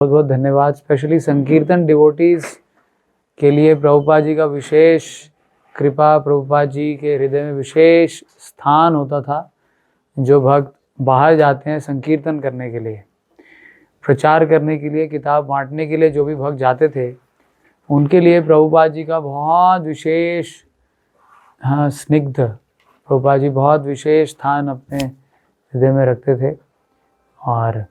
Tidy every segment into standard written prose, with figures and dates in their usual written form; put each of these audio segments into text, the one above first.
बहुत बहुत धन्यवाद। स्पेशली संकीर्तन डिवोटीज के लिए प्रभुपाद जी का विशेष कृपा, प्रभुपाद जी के हृदय में विशेष स्थान होता था। जो भक्त बाहर जाते हैं संकीर्तन करने के लिए, प्रचार करने के लिए, किताब बांटने के लिए, जो भी भक्त जाते थे उनके लिए प्रभुपाद जी का बहुत विशेष स्निग्ध, प्रभुपाद जी बहुत विशेष स्थान अपने हृदय में रखते थे। और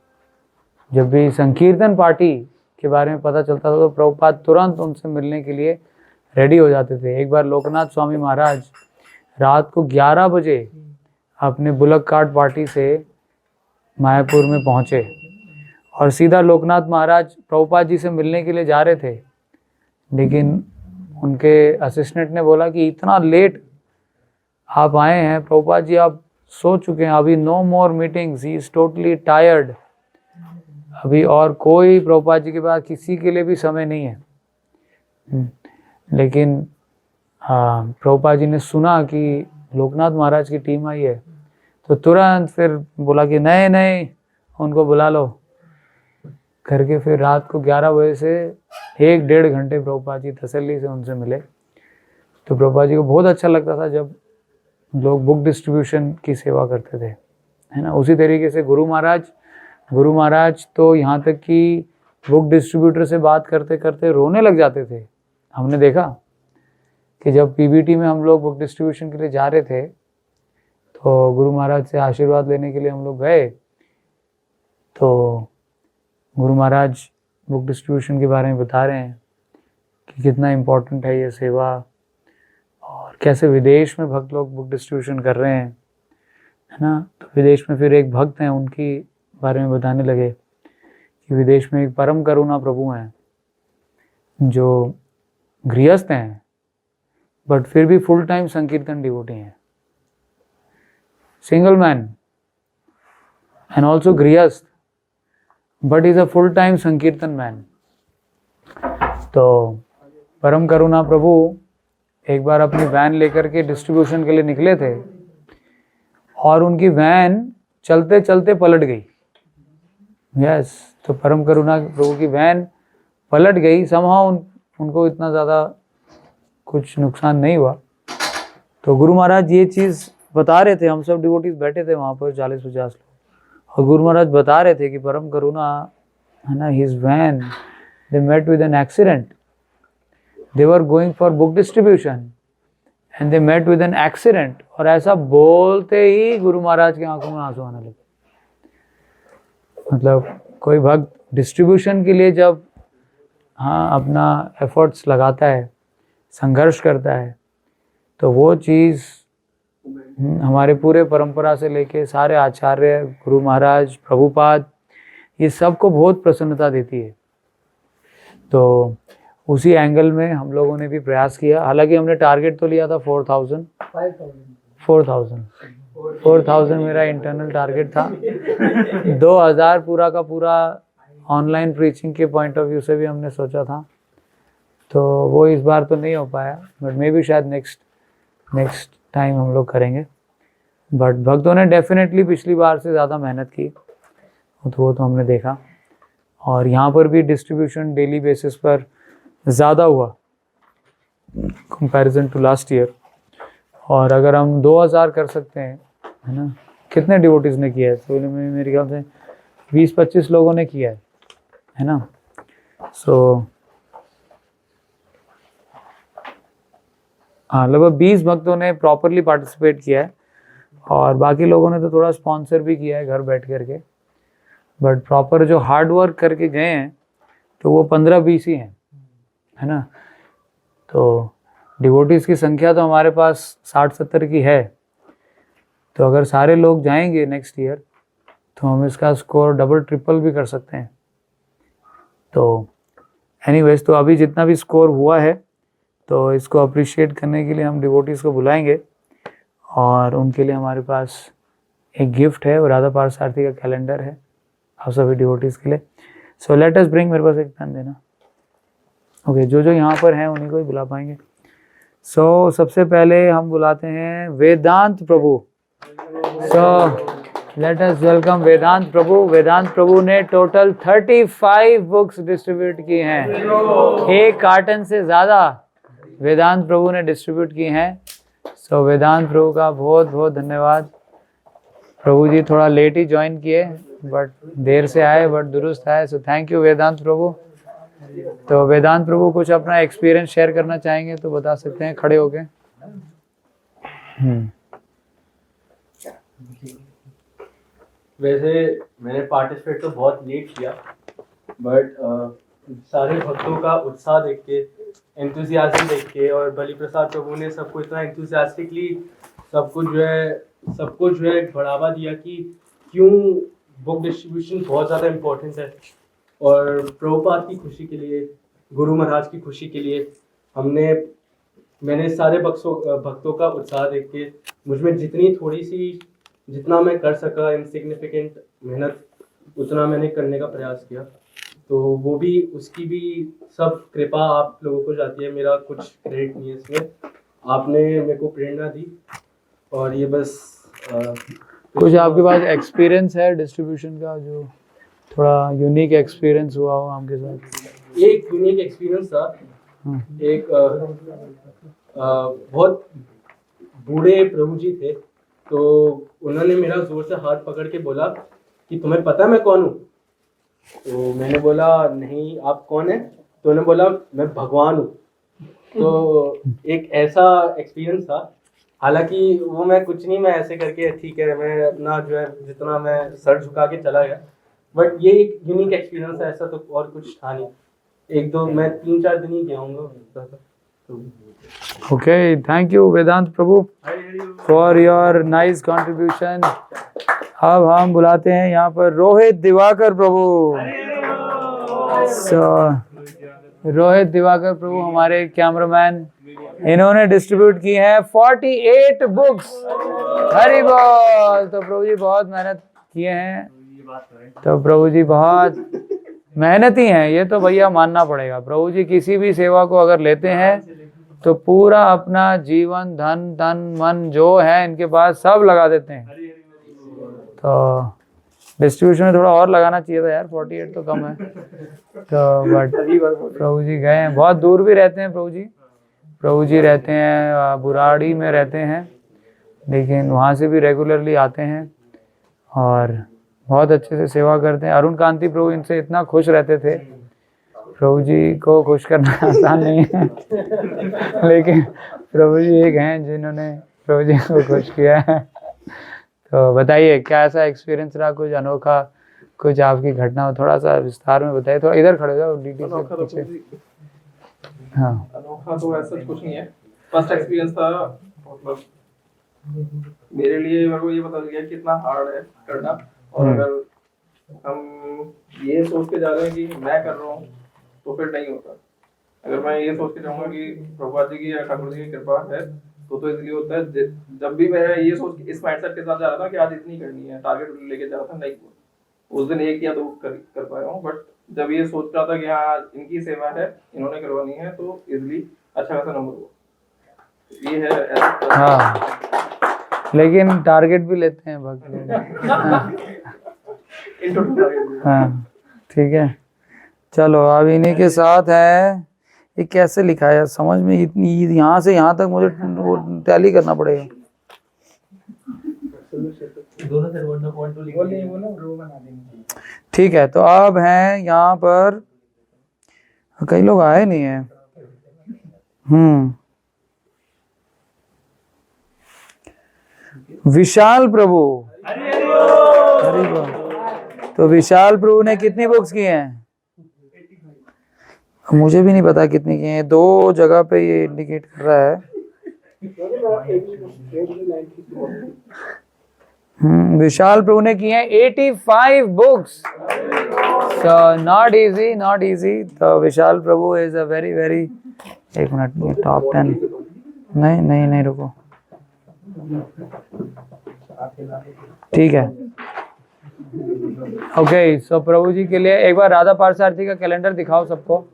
जब भी संकीर्तन पार्टी के बारे में पता चलता था तो प्रभुपाद तुरंत उनसे मिलने के लिए रेडी हो जाते थे। एक बार लोकनाथ स्वामी महाराज रात को 11 बजे अपने बुलक कार्ट पार्टी से मायापुर में पहुँचे और सीधा लोकनाथ महाराज प्रभुपाद जी से मिलने के लिए जा रहे थे, लेकिन उनके असिस्टेंट ने बोला कि इतना लेट आप आए हैं प्रभुपाद जी, आप सो चुके हैं, अभी no more meetings, he is totally tired, अभी और कोई प्रभुपाद जी के पास किसी के लिए भी समय नहीं है। लेकिन प्रभुपाद जी ने सुना कि लोकनाथ महाराज की टीम आई है तो तुरंत फिर बोला कि नहीं उनको बुला लो करके फिर रात को 11 बजे से 1-1.5 घंटे प्रभुपाद जी तसल्ली से उनसे मिले। तो प्रभुपाद जी को बहुत अच्छा लगता था जब लोग बुक डिस्ट्रीब्यूशन की सेवा करते थे, है ना। उसी तरीके से गुरु महाराज तो यहाँ तक कि बुक डिस्ट्रीब्यूटर से बात करते करते रोने लग जाते थे। हमने देखा कि जब पीबीटी में हम लोग बुक डिस्ट्रीब्यूशन के लिए जा रहे थे तो गुरु महाराज से आशीर्वाद लेने के लिए हम लोग गए, तो गुरु महाराज बुक डिस्ट्रीब्यूशन के बारे में बता रहे हैं कि कितना इम्पोर्टेंट है ये सेवा और कैसे विदेश में भक्त लोग बुक डिस्ट्रीब्यूशन कर रहे हैं, है ना। तो विदेश में फिर एक भक्त हैं, उनकी बारे में बताने लगे कि विदेश में एक परम करुणा प्रभु हैं जो गृहस्थ हैं बट फिर भी फुल टाइम संकीर्तन डिवोटी हैं, सिंगल मैन एंड ऑल्सो गृहस्थ but is a full time संकीर्तन मैन। तो परम करुणा प्रभु एक बार अपनी वैन लेकर के डिस्ट्रीब्यूशन के लिए निकले थे और उनकी वैन चलते चलते पलट गई। यस, तो परम करुणा प्रभु की वैन पलट गई। समहाउ उनको इतना ज़्यादा कुछ नुकसान नहीं हुआ। तो गुरु महाराज ये चीज़ बता रहे थे, हम सब डिवोटीज बैठे थे वहाँ पर 40-50 लोग, और गुरु महाराज बता रहे थे कि परम करुणा, है ना, his van they met with an accident, they were going for book distribution and they met with an accident. और ऐसा बोलते ही गुरु महाराज की आंखों में आंसू आने लगे। मतलब कोई भक्त डिस्ट्रीब्यूशन के लिए जब अपना एफर्ट्स लगाता है, संघर्ष करता है, तो वो चीज़ हमारे पूरे परंपरा से लेके सारे आचार्य, गुरु महाराज, प्रभुपाद, ये सबको बहुत प्रसन्नता देती है। तो उसी एंगल में हम लोगों ने भी प्रयास किया। हालांकि हमने टारगेट तो लिया था 4,000 मेरा इंटरनल टारगेट था। 2,000 पूरा का पूरा ऑनलाइन प्रीचिंग के पॉइंट ऑफ व्यू से भी हमने सोचा था, तो वो इस बार तो नहीं हो पाया, बट मे भी शायद नेक्स्ट टाइम हम लोग करेंगे। बट भक्तों ने डेफिनेटली पिछली बार से ज़्यादा मेहनत की, तो वो तो हमने देखा। और यहाँ पर भी डिस्ट्रीब्यूशन डेली बेसिस पर ज़्यादा हुआ कंपैरिजन टू लास्ट ईयर। और अगर हम 2,000 कर सकते हैं, है ना, कितने डिवोटीज़ ने किया है, तो मेरे ख्याल से 20-25 लोगों ने किया है ना। सो हाँ, लगभग 20 भक्तों ने प्रॉपरली पार्टिसिपेट किया है और बाकी लोगों ने तो थोड़ा स्पॉन्सर भी किया है घर बैठ करके, बट प्रॉपर जो हार्ड वर्क करके गए हैं तो वो 15-20 ही हैं, है ना। तो डिवोटीज़ की संख्या तो हमारे पास 60-70 की है, तो अगर सारे लोग जाएंगे नेक्स्ट ईयर तो हम इसका स्कोर डबल ट्रिपल भी कर सकते हैं। तो एनीवेज, तो अभी जितना भी स्कोर हुआ है तो इसको अप्रिशिएट करने के लिए हम डिवोटीज़ को बुलाएंगे और उनके लिए हमारे पास एक गिफ्ट है, और राधा पारसारथी का कैलेंडर है आप सभी डिवोटीज़ के लिए। सो लेट अस ब्रिंग, मेरे पास एक पेन देना। ओके, जो यहाँ पर हैं उन्हीं को ही बुला पाएंगे। सो सबसे पहले हम बुलाते हैं वेदांत प्रभु। सो लेट अस वेलकम वेदांत प्रभु। वेदांत प्रभु ने टोटल 35 बुक्स डिस्ट्रीब्यूट की हैं, एक कार्टन से ज़्यादा वेदांत प्रभु ने डिस्ट्रीब्यूट की हैं। सो वेदांत प्रभु का बहुत बहुत धन्यवाद। प्रभु जी थोड़ा लेट ही ज्वाइन किए, बट देर से आए बट दुरुस्त आए। सो थैंक यू वेदांत प्रभु। तो वेदांत प्रभु कुछ अपना एक्सपीरियंस शेयर करना चाहेंगे तो बता सकते हैं खड़े होके। वैसे मैंने पार्टिसिपेट तो बहुत लेट किया, बट सारे भक्तों का उत्साह देख के, एंथुसियाज्म देख के, और बलि प्रसाद प्रभु ने सबको इतना एंथुसियास्टिकली सब कुछ जो है बढ़ावा दिया कि क्यों बुक डिस्ट्रीब्यूशन बहुत ज़्यादा इम्पोर्टेंट है। और प्रभुपाद की खुशी के लिए, गुरु महाराज की खुशी के लिए मैंने सारे भक्तों का उत्साह देख के मुझमें जितना मैं कर सका इनसिग्निफिकेंट मेहनत, उतना मैंने करने का प्रयास किया। तो वो भी, उसकी भी सब कृपा आप लोगों को जाती है, मेरा कुछ क्रेडिट नहीं है इसमें। आपने मेरे को प्रेरणा दी, और ये बस कुछ आपके पास एक्सपीरियंस है डिस्ट्रीब्यूशन का जो थोड़ा यूनिक एक्सपीरियंस हुआ हो आपके साथ? एक यूनिक एक्सपीरियंस था। एक बहुत बूढ़े प्रभु जी थे, तो उन्होंने मेरा जोर से हाथ पकड़ के बोला कि तुम्हें पता है मैं कौन हूँ? तो मैंने बोला नहीं, आप कौन है? तो उन्होंने बोला मैं भगवान हूँ। तो एक ऐसा एक्सपीरियंस था। हालांकि वो मैं कुछ नहीं, मैं ऐसे करके ठीक है, मैं अपना जो है जितना मैं सर झुका के चला गया। बट ये एक यूनिक एक्सपीरियंस है, ऐसा तो और कुछ था नहीं। एक दो, मैं 3-4 दिन ही गया हूँ। Okay, thank you Vedant Prabhu for your nice contribution. अब हम बुलाते हैं यहाँ पर रोहित दिवाकर प्रभु। रोहित दिवाकर प्रभु हमारे कैमरामैन, इन्होंने डिस्ट्रीब्यूट की है 48 बुक्स। हरि बोल। तो प्रभु जी बहुत मेहनत किए हैं, तो प्रभु जी बहुत मेहनती हैं, ये तो भैया मानना पड़ेगा। प्रभु जी किसी भी सेवा को अगर लेते हैं तो पूरा अपना जीवन, धन, तन, मन जो है इनके पास सब लगा देते हैं। तो डिस्ट्रीब्यूशन में थोड़ा और लगाना चाहिए था यार, 48 तो कम है। तो बट प्रभु जी गए हैं, बहुत दूर भी रहते हैं प्रभु जी। प्रभु जी रहते हैं बुराड़ी में रहते हैं, लेकिन वहाँ से भी रेगुलरली आते हैं और बहुत अच्छे से सेवा करते हैं। अरुण कांति प्रभु इनसे इतना खुश रहते थे। प्रभु जी को खुश करना आसान नहीं है, लेकिन प्रभु जी एक हैं जिन्होंने प्रभु जी को खुश किया है। तो बताइए क्या ऐसा एक्सपीरियंस रहा, कुछ अनोखा, कुछ आपकी घटना हो, थोड़ा सा विस्तार में बताइए। थोड़ा इधर खड़े हो जाओ, डीडी से पीछे। हाँ, अनोखा तो ऐसा कुछ नहीं है। फर्स्ट एक्सपीरियंस था, मतलब मेरे लिए, मेरे को ये पता चल गया कि कितना हार्ड है करना। और अगर हम ये सोच के जा रहे हैं कि मैं कर रहा हूँ तो फिर नहीं होता। अगर मैं ये सोच के जाऊंगा कि प्रभुपाद जी की या ठाकुर जी की कृपा है तो इसलिए होता है। जब भी मैं ये सोच इस माइंडसेट के साथ जा रहा था कि आज इतनी करनी है, टारगेट लेके जा रहा था, नहीं उस दिन 1 या 2 कर पाया हूँ। बट जब ये सोच रहा था कि हाँ इनकी सेवा है, इन्होंने करवानी है, तो इजिली अच्छा खासा नंबर हुआ। ये है हाँ, लेकिन टारगेट भी लेते हैं भक्त। हाँ ठीक है, चलो अब इन्हीं के साथ है। ये कैसे लिखा है समझ में, इतनी यहाँ से यहाँ तक मुझे वो टैली करना पड़ेगा। ठीक है, तो अब हैं यहाँ पर कई लोग आए नहीं है। विशाल प्रभु। तो विशाल प्रभु ने कितनी बुक्स की हैं? मुझे भी नहीं पता कितनी की हैं, 2 जगह पे ये इंडिकेट कर रहा है। विशाल प्रभु ने की हैं 85 books. So not easy, not easy. तो Vishal Prabhu is a very very, एक मिनट, टॉप 10 नहीं रुको, ठीक है। ओके, सो प्रभु जी के लिए एक बार राधा पारसारथी का कैलेंडर दिखाओ सबको।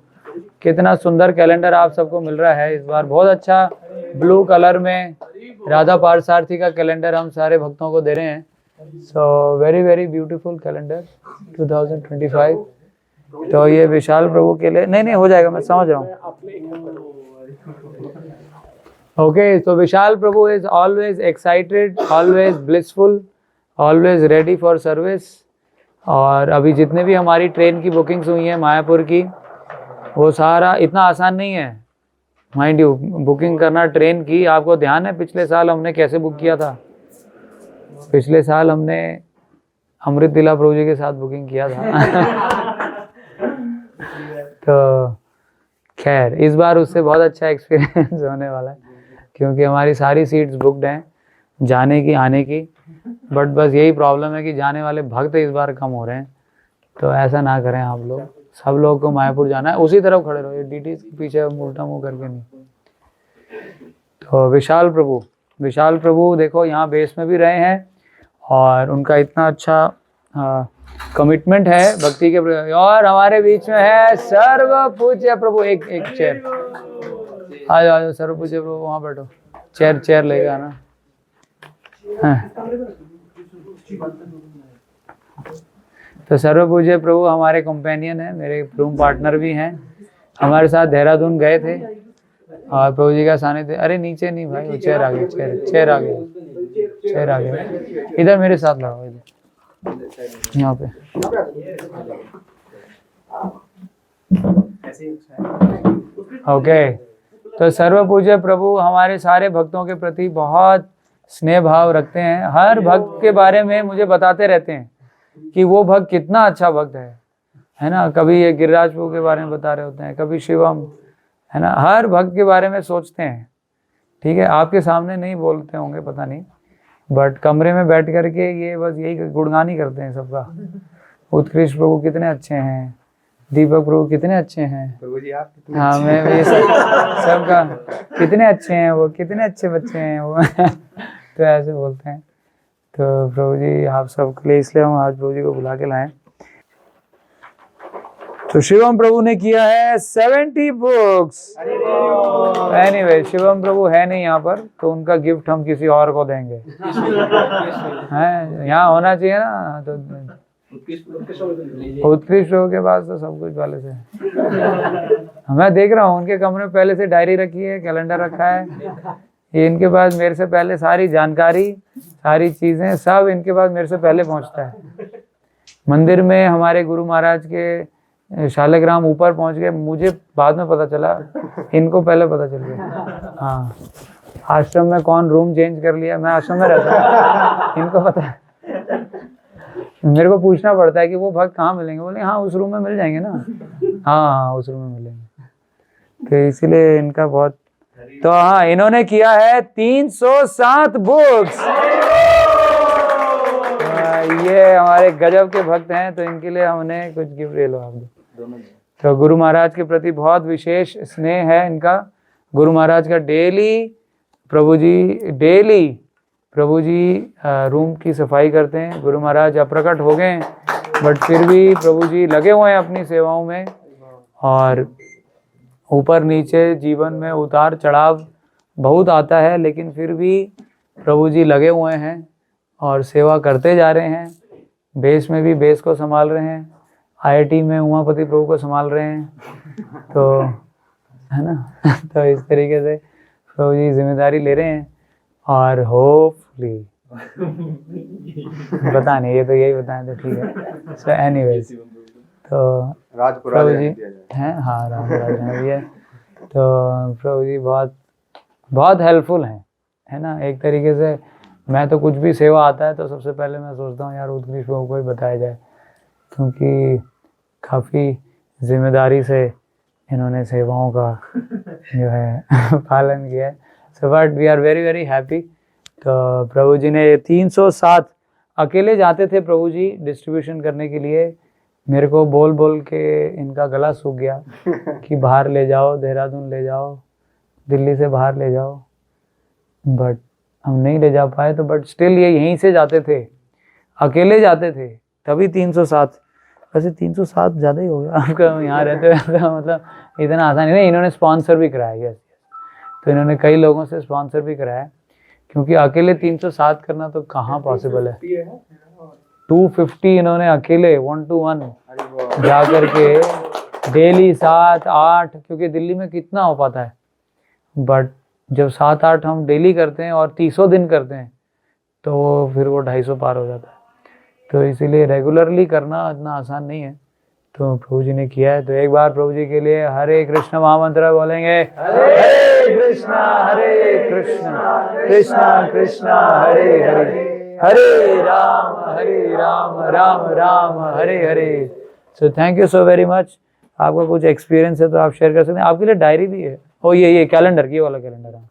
कितना सुंदर कैलेंडर आप सबको मिल रहा है इस बार, बहुत अच्छा ब्लू कलर में राधा पारसारथी का कैलेंडर हम सारे भक्तों को दे रहे हैं। सो वेरी वेरी ब्यूटीफुल कैलेंडर 2025। तो ये विशाल प्रभु के लिए नहीं हो जाएगा, मैं समझ रहा हूँ। ओके, तो Vishal Prabhu is always excited, always blissful, always ready for service. और अभी जितने भी हमारी ट्रेन की बुकिंग्स हुई हैं मायापुर की, वो सारा इतना आसान नहीं है माइंड यू। बुकिंग करना ट्रेन की, आपको ध्यान है पिछले साल हमने कैसे बुक किया था? पिछले साल हमने अमृत दिला प्रभु जी के साथ बुकिंग किया था। तो खैर इस बार उससे बहुत अच्छा एक्सपीरियंस होने वाला है, क्योंकि हमारी सारी सीट्स बुकड हैं जाने की आने की। बट बस यही प्रॉब्लम है कि जाने वाले भक्त इस बार कम हो रहे हैं। तो ऐसा ना करें आप लोग, सब लोग को मायापुर जाना है, उसी तरफ खड़े रहो, ये डीटी के पीछे उल्टा मुंह करके नहीं। तो विशाल प्रभु देखो यहाँ बेस में भी रहे हैं, और उनका इतना अच्छा कमिटमेंट है भक्ति के प्रति। और हमारे बीच में है सर्व पूज्य प्रभु। एक चेयर आ जाओ, सर्व पूज्य प्रभु वहाँ बैठो, चेयर लेके आना। तो सर्व पूज्य प्रभु हमारे कंपेनियन है, मेरे रूम पार्टनर भी हैं, हमारे साथ देहरादून गए थे और प्रभु जी का सानिध्य। अरे नीचे नहीं भाई, वो चेयर आ गई, चेयर आ गई। इधर मेरे साथ लगाओ, इधर यहाँ पे। ओके, तो सर्व पूज्य प्रभु हमारे सारे भक्तों के प्रति बहुत स्नेह भाव रखते हैं। हर भक्त के बारे में मुझे बताते रहते हैं कि वो भक्त कितना अच्छा भक्त है ना। कभी ये गिरिराज प्रभु के बारे में बता रहे होते हैं, कभी शिवम, है ना। हर भक्त के बारे में सोचते हैं, ठीक है। आपके सामने नहीं बोलते होंगे, पता नहीं, बट कमरे में बैठ करके ये बस यही गुणगान ही करते हैं सबका। उत्कृष्ट प्रभु कितने अच्छे हैं, दीपक प्रभु कितने अच्छे हैं, प्रभु जी आप कितने हाँ मैं ये सबका कितने अच्छे हैं, वो कितने अच्छे बच्चे हैं वो। तो ऐसे बोलते हैं। तो प्रभु जी आप सबके लिए इसलिए हम आज प्रभु जी को बुला के लाए। तो शिवम प्रभु ने किया है 70 बुक्स। एनीवे शिवम प्रभु है नहीं यहाँ पर, तो उनका गिफ्ट हम किसी और को देंगे। हैं यहाँ होना चाहिए ना। तो उत्कृष्ट प्रभु के पास तो सब कुछ पहले से मैं देख रहा हूँ, उनके कमरे में पहले से डायरी रखी है, कैलेंडर रखा है। ये इनके पास मेरे से पहले सारी जानकारी, सारी चीजें सब इनके पास मेरे से पहले पहुँचता है। मंदिर में हमारे गुरु महाराज के शालिग्राम ऊपर पहुंच गए, मुझे बाद में पता चला, इनको पहले पता चल गया। हाँ, आश्रम में कौन रूम चेंज कर लिया, मैं आश्रम में रहता हूँ, इनको पता है। मेरे को पूछना पड़ता है कि वो भक्त कहाँ मिलेंगे, बोले हाँ उस रूम में मिल जाएंगे ना। हाँ उस रूम में मिलेंगे। तो इसीलिए इनका बहुत। तो हाँ, इन्होंने किया है 307 बुक्स। ये हमारे गजब के भक्त हैं, तो इनके लिए हमने कुछ गिफ्ट ले लो आप दो। तो गुरु महाराज के प्रति बहुत विशेष स्नेह है इनका। गुरु महाराज का डेली प्रभु जी रूम की सफाई करते हैं। गुरु महाराज अप्रकट हो गए, बट फिर भी प्रभु जी लगे हुए हैं अपनी सेवाओं में। और ऊपर नीचे जीवन में उतार चढ़ाव बहुत आता है, लेकिन फिर भी प्रभु जी लगे हुए हैं और सेवा करते जा रहे हैं। बेस में भी बेस को संभाल रहे हैं, IIT में उमापति प्रभु को संभाल रहे हैं, तो है ना। तो इस तरीके से प्रभु जी जिम्मेदारी ले रहे हैं। और होपफुली पता नहीं, ये तो यही बताएं तो ठीक है। सो एनीवेज, तो प्रभु जी हैं, हाँ राजपुरा भी है। तो प्रभु जी बहुत हेल्पफुल हैं, है ना। एक तरीके से मैं तो कुछ भी सेवा आता है तो सबसे पहले मैं सोचता हूँ यार उत्कृष्ट प्रभु को ही बताया जाए, क्योंकि काफ़ी जिम्मेदारी से इन्होंने सेवाओं का जो है पालन किया है। So but we are very very happy. तो प्रभु जी ने 307 अकेले जाते थे प्रभु जी डिस्ट्रीब्यूशन करने के लिए। मेरे को बोल बोल के इनका गला सूख गया कि बाहर ले जाओ, देहरादून ले जाओ, दिल्ली से बाहर ले जाओ, बट हम नहीं ले जा पाए। तो बट स्टिल ये यहीं से जाते थे, अकेले जाते थे, तभी 307। वैसे 307 ज़्यादा ही हो गया आपका यहाँ रहते हुए, मतलब इतना आसान नहीं। इन्होंने स्पॉन्सर भी कराया, यस। तो इन्होंने कई लोगों से स्पॉन्सर भी कराया, क्योंकि अकेले 307 करना तो कहाँ पॉसिबल है। 250 इन्होंने अकेले 1 to 1 जा करके डेली 7-8, क्योंकि दिल्ली में कितना हो पाता है, बट जब 7-8 हम डेली करते हैं और 300 दिन करते हैं तो फिर वो 250 पार हो जाता है। तो इसीलिए रेगुलरली करना इतना आसान नहीं है, तो प्रभु जी ने किया है। तो एक बार प्रभु जी के लिए हरे कृष्ण महामंत्र बोलेंगे, Hare Krishna Krishna Krishna Hare Hare, Hare Ram Ram Ram Hare Hare. So thank you so very much. आपका कुछ एक्सपीरियंस है तो आप शेयर कर सकते हैं। आपके लिए डायरी भी है, ओ ये कैलेंडर, ये वाला कैलेंडर है,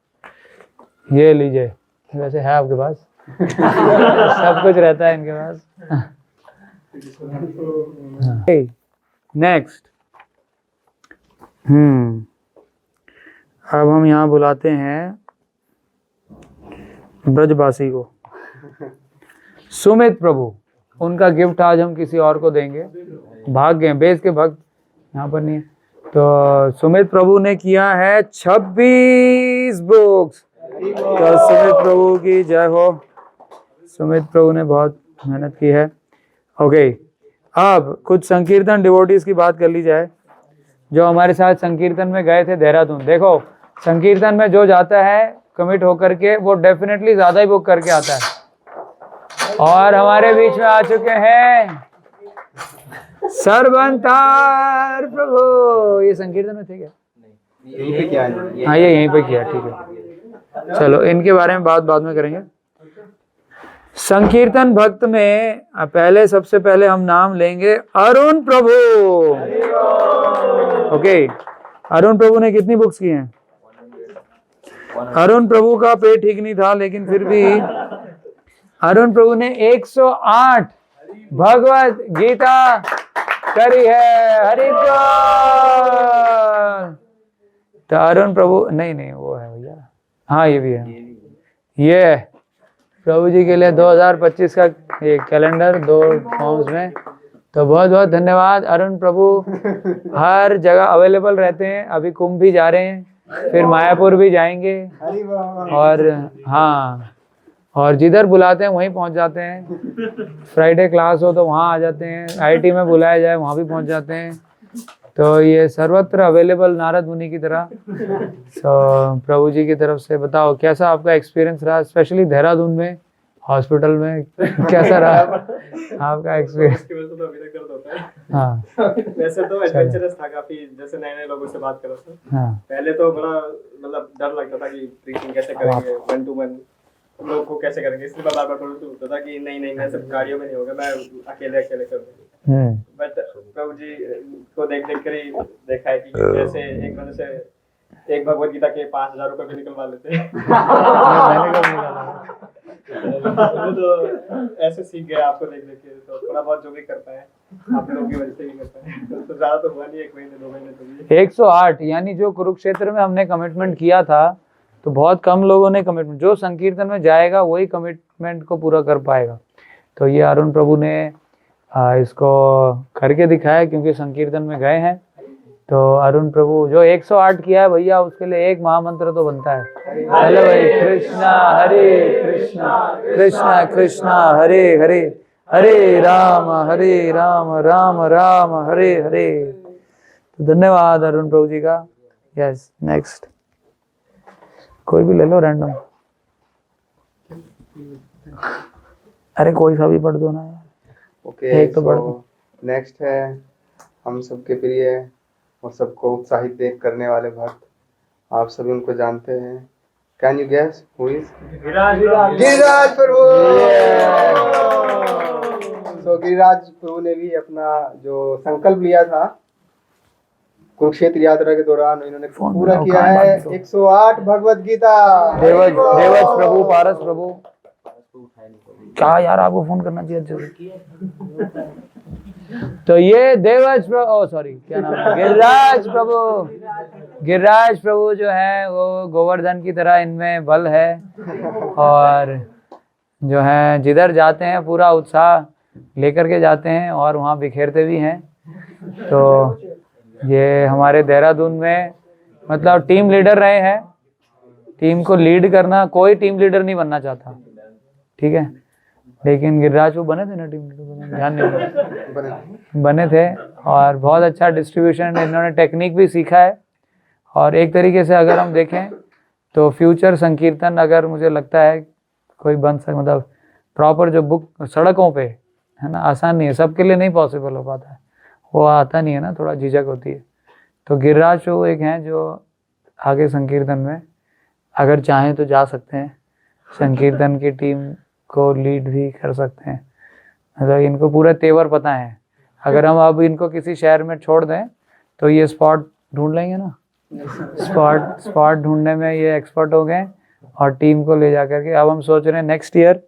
ये लीजिए। वैसे है आपके पास सब कुछ रहता है इनके पास। नेक्स्ट, अब हम यहाँ बुलाते हैं ब्रजवासी को, सुमित प्रभु। उनका गिफ्ट आज हम किसी और को देंगे। भाग गए, बेस के भक्त यहाँ पर नहीं है। तो सुमित प्रभु ने किया है 26 बुक्स। तो सुमित प्रभु की जय हो। सुमित प्रभु ने बहुत मेहनत की है। ओके, अब कुछ संकीर्तन डिवोटीज की बात कर ली जाए जो हमारे साथ संकीर्तन में गए थे देहरादून। देखो, संकीर्तन में जो जाता है कमिट होकर के वो डेफिनेटली ज्यादा ही बुक करके आता है। और हमारे बीच में आ चुके हैं सरबंतार प्रभु। ये संकीर्तन में थे क्या? यहीं पे क्या है? हाँ, ये यहीं पे किया, ठीक है। चलो इनके बारे में बात बाद में करेंगे। संकीर्तन भक्त में पहले, सबसे पहले हम नाम लेंगे अरुण प्रभु। ओके, अरुण प्रभु ने कितनी बुक्स की हैं? अरुण प्रभु का पेट ठीक नहीं था, लेकिन फिर भी अरुण प्रभु ने 108 भगवत गीता करी है। हरिद्वार। तो अरुण प्रभु, नहीं वो है भैया, हाँ ये भी है। ये प्रभु जी के लिए 2025 का ये कैलेंडर 2 फॉर्म्स में। तो बहुत बहुत धन्यवाद अरुण प्रभु। हर जगह अवेलेबल रहते हैं। अभी कुंभ भी जा रहे हैं, फिर मायापुर भी जाएंगे, और हाँ, और जिधर बुलाते हैं वहीं पहुंच जाते हैं। फ्राइडे क्लास हो तो वहाँ आ जाते हैं, आईटी में बुलाया जाए वहाँ भी पहुंच जाते हैं। तो ये सर्वत्र अवेलेबल नारद मुनि की तरह। तो प्रभु जी की तरफ से बताओ कैसा आपका एक्सपीरियंस रहा, स्पेशली देहरादून में हॉस्पिटल में कैसा रहा आपका एक्सपीरियंस? तो अभी तक दर्द होता है। हाँ, वैसे तो एडवेंचरस था काफी, जैसे नए नए लोगों से बात करो तो हाँ, पहले तो बड़ा मतलब डर लगता था कि प्रीचिंग कैसे करेंगे, 1 to 1 लोग को कैसे करेंगे। इसलिए मैं बार-बार होता था कि नहीं मैं सब गाड़ियों में नहीं होगा, मैं अकेले कर दूंगा। बट प्रभु जी को देख कर ही देखा है कि कैसे एक महीने से एक भगवत गीता के 5000 रुपए भी निकलवा लेते हैं। तो ऐसे सीख गए आपको देख के। तो थोड़ा बहुत जो भी कर पाए आप लोग की वजह से भी कर पाए। तो ज्यादा तो हुआ नहीं, 1 महीने 2 महीने तो भी। 108 यानी जो कुरुक्षेत्र में हमने कमिटमेंट किया था, तो बहुत कम लोगों ने कमिटमेंट, जो संकीर्तन में जाएगा वही कमिटमेंट को पूरा कर पाएगा। तो ये अरुण प्रभु ने इसको करके दिखाया, क्योंकि संकीर्तन में गए हैं। तो अरुण प्रभु जो 108 किया है भैया, उसके लिए एक महामंत्र तो बनता है। चलो भाई, कृष्णा हरे कृष्णा कृष्णा कृष्णा हरे हरे, हरे राम राम राम हरे हरे। तो धन्यवाद अरुण प्रभु जी का। यस, नेक्स्ट कोई भी ले लो रैंडम। अरे कोई सा भी पढ़ दो ना यार। ओके, एक तो पढ़ दो। नेक्स्ट है हम सबके प्रिय और सबको उत्साहित देख करने वाले भक्त, आप सभी उनको जानते हैं। Can you guess who is? Giriraj Prabhu. तो गिरिराज प्रभु ने भी अपना जो संकल्प लिया था कुरुक्षेत्र यात्रा के दौरान, इन्होंने पूरा किया है 108 भगवत गीता। देवज प्रभु, पारस प्रभु, क्या यार आपको फोन करना चाहिए अच्छे से। तो ये देवज प्रभु, ओ सॉरी क्या नाम है, गिरिराज प्रभु जो है वो गोवर्धन की तरह इनमें बल है, और जो है जिधर जाते हैं पूरा उत्साह लेकर के जाते हैं और वहाँ बिखेरते भी हैं। तो ये हमारे देहरादून में मतलब टीम लीडर रहे हैं। टीम को लीड करना, कोई टीम लीडर नहीं बनना चाहता, ठीक है, लेकिन गिरिराज वो बने थे ना टीम लीडर, ध्यान नहीं बने थे। और बहुत अच्छा डिस्ट्रीब्यूशन, इन्होंने टेक्निक भी सीखा है। और एक तरीके से अगर हम देखें तो फ्यूचर संकीर्तन, अगर मुझे लगता है कोई बन सकता, मतलब प्रॉपर जो बुक सड़कों पे है ना, आसान नहीं है, सबके लिए नहीं पॉसिबल हो पाता है, वो आता नहीं है ना, थोड़ा झिझक होती है। तो गिरिराज वो एक हैं जो आगे संकीर्तन में अगर चाहें तो जा सकते हैं, संकीर्तन की टीम को लीड भी कर सकते हैं, मतलब इनको पूरा तेवर पता है। अगर हम अब इनको किसी शहर में छोड़ दें तो ये स्पॉट ढूंढ लेंगे ना, स्पॉट ढूंढने में ये एक्सपर्ट हो गए। और टीम को ले जा करके अब हम सोच रहे हैं नेक्स्ट ईयर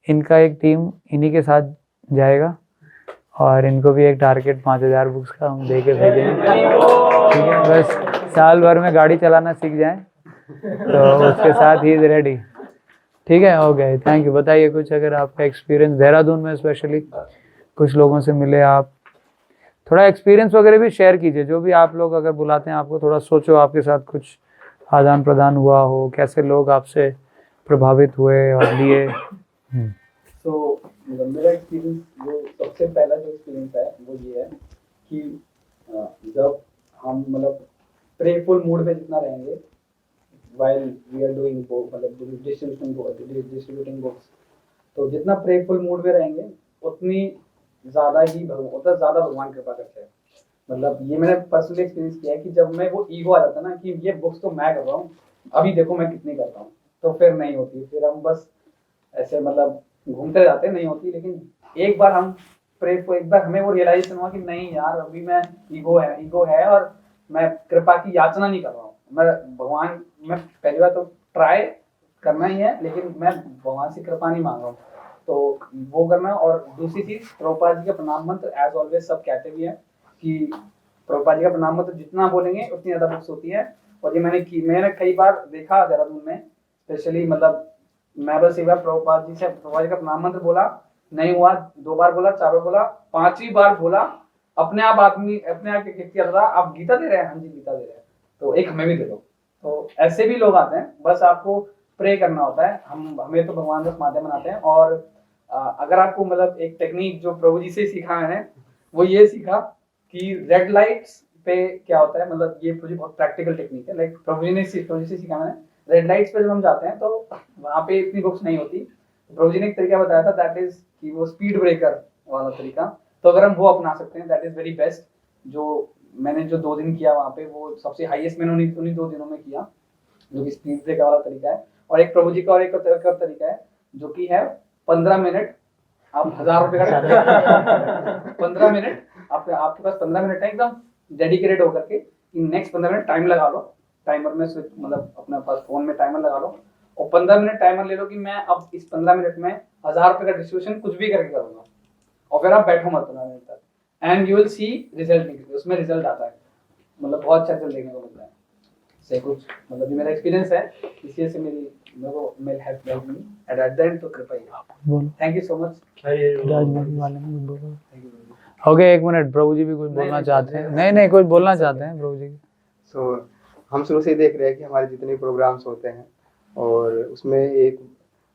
इनका एक टीम इन्हीं के साथ जाएगा, और इनको भी एक टारगेट 5000 बुक्स का हम दे के भेजेंगे, ठीक है, बस साल भर में गाड़ी चलाना सीख जाएं तो उसके साथ ही रेडी, ठीक है, हो गए। Thank you. बताइए कुछ, अगर आपका एक्सपीरियंस देहरादून में स्पेशली कुछ लोगों से मिले, आप थोड़ा एक्सपीरियंस वगैरह भी शेयर कीजिए, जो भी आप लोग अगर बुलाते हैं आपको, थोड़ा सोचो आपके साथ कुछ आदान प्रदान हुआ हो, कैसे लोग आपसे प्रभावित हुए और लिए। तो मेरा एक्सपीरियंस, जो सबसे पहला जो एक्सपीरियंस है वो ये है कि जब हम मतलब प्रेफुल मूड में जितना रहेंगे while we are doing मतलब डिस्ट्रीब्यूटिंग बुक्स, तो जितना प्रेफुल मूड में रहेंगे उतनी ज़्यादा भगवान कृपा करते हैं। मतलब ये मैंने पर्सनली एक्सपीरियंस किया है कि जब मैं वो ईगो आ जाता है ना कि ये बुक्स तो मैं कर रहा हूँ, अभी देखो मैं कितनी करता हूँ, तो फिर नहीं होती, फिर हम बस ऐसे मतलब घूमते जाते नहीं होती। लेकिन एक बार हमें वो रियलाइजेशन हुआ कि नहीं यार, अभी मैं ईगो है और मैं कृपा की याचना नहीं कर रहा हूँ, मैं पहली बार तो ट्राई करना ही है, लेकिन मैं भगवान से कृपा नहीं मांग रहा हूँ, तो वो करना। और दूसरी चीज, प्रभुपाद जी का प्रणाम मंत्र एज ऑलवेज सब कहते भी हैं कि प्रभुपाद जी का प्रणाम मंत्र जितना बोलेंगे उतनी ज्यादा बुक्स होती है। और ये मैंने कई बार देखा देहरादून में स्पेशली, मतलब मैं बस एक बार प्रभुपाद जी का प्रणाम मंत्र बोला, नहीं हुआ, 2 बार बोला, 4 बार बोला, 5वीं बार बोला, अपने आप क्या था, आप गीता दे रहे हैं, हाँ जी गीता दे रहे हैं, तो एक हमें भी दे दो। तो ऐसे भी लोग आते हैं, बस आपको प्रे करना होता है। हमें तो भगवान का माध्यम बनाते हैं। और अगर आपको मतलब एक टेक्निक जो प्रभु जी से सीखा है, वो ये सीखा कि रेड लाइट्स पे क्या होता है, मतलब ये बहुत प्रैक्टिकल टेक्निक है, लाइक प्रभु जी से सीखा मैंने। रेड लाइट्स पे जब हम जाते हैं तो वहाँ पे इतनी बुक्स नहीं होती, प्रभु जी ने एक तरीका बताया था, दैट इज कि वो स्पीड ब्रेकर वाला तरीका। तो अगर हम वो अपना सकते हैं, दैट इज वेरी बेस्ट। जो मैंने 2 दिन किया वहाँ पे, वो सबसे हाईएस्ट मैंने उन्हीं 2 दिनों में किया, जो कि स्पीड ब्रेकर वाला तरीका है। और एक प्रभु जी का और एक तरीका है जो कि है 15 मिनट, आप 1000 रुपए का 15 मिनट आपके पास 15 मिनट है एकदम डेडिकेटेड होकर के, कि नेक्स्ट 15 मिनट टाइम लगा लो, टाइमर में स्विच, मतलब अपने पास फोन में टाइमर लगा लो और 15 मिनट टाइमर ले लो कि मैं अब इस 15 मिनट में 1000 रुपए का डिस्ट्रीब्यूशन कुछ भी करके करूंगा। और फिर आप बैठो मत 15 मिनट तक, and you will see result, उसमें रिजल्ट आता है, मतलब बहुत अच्छा रिजल्ट देखने को मिलता है। से कुछ मतलब ये मेरा एक्सपीरियंस है, इसी से मेरे को mail help me at the end, तो कृपा ही। Thank you so much. हो गया 1 मिनट, प्रभु जी भी कुछ बोलना चाहते हैं? नहीं कुछ बोलना चाहते हैं प्रभु जी। सो हम शुरू से ही देख रहे हैं कि हमारे जितने प्रोग्राम्स होते हैं और उसमें एक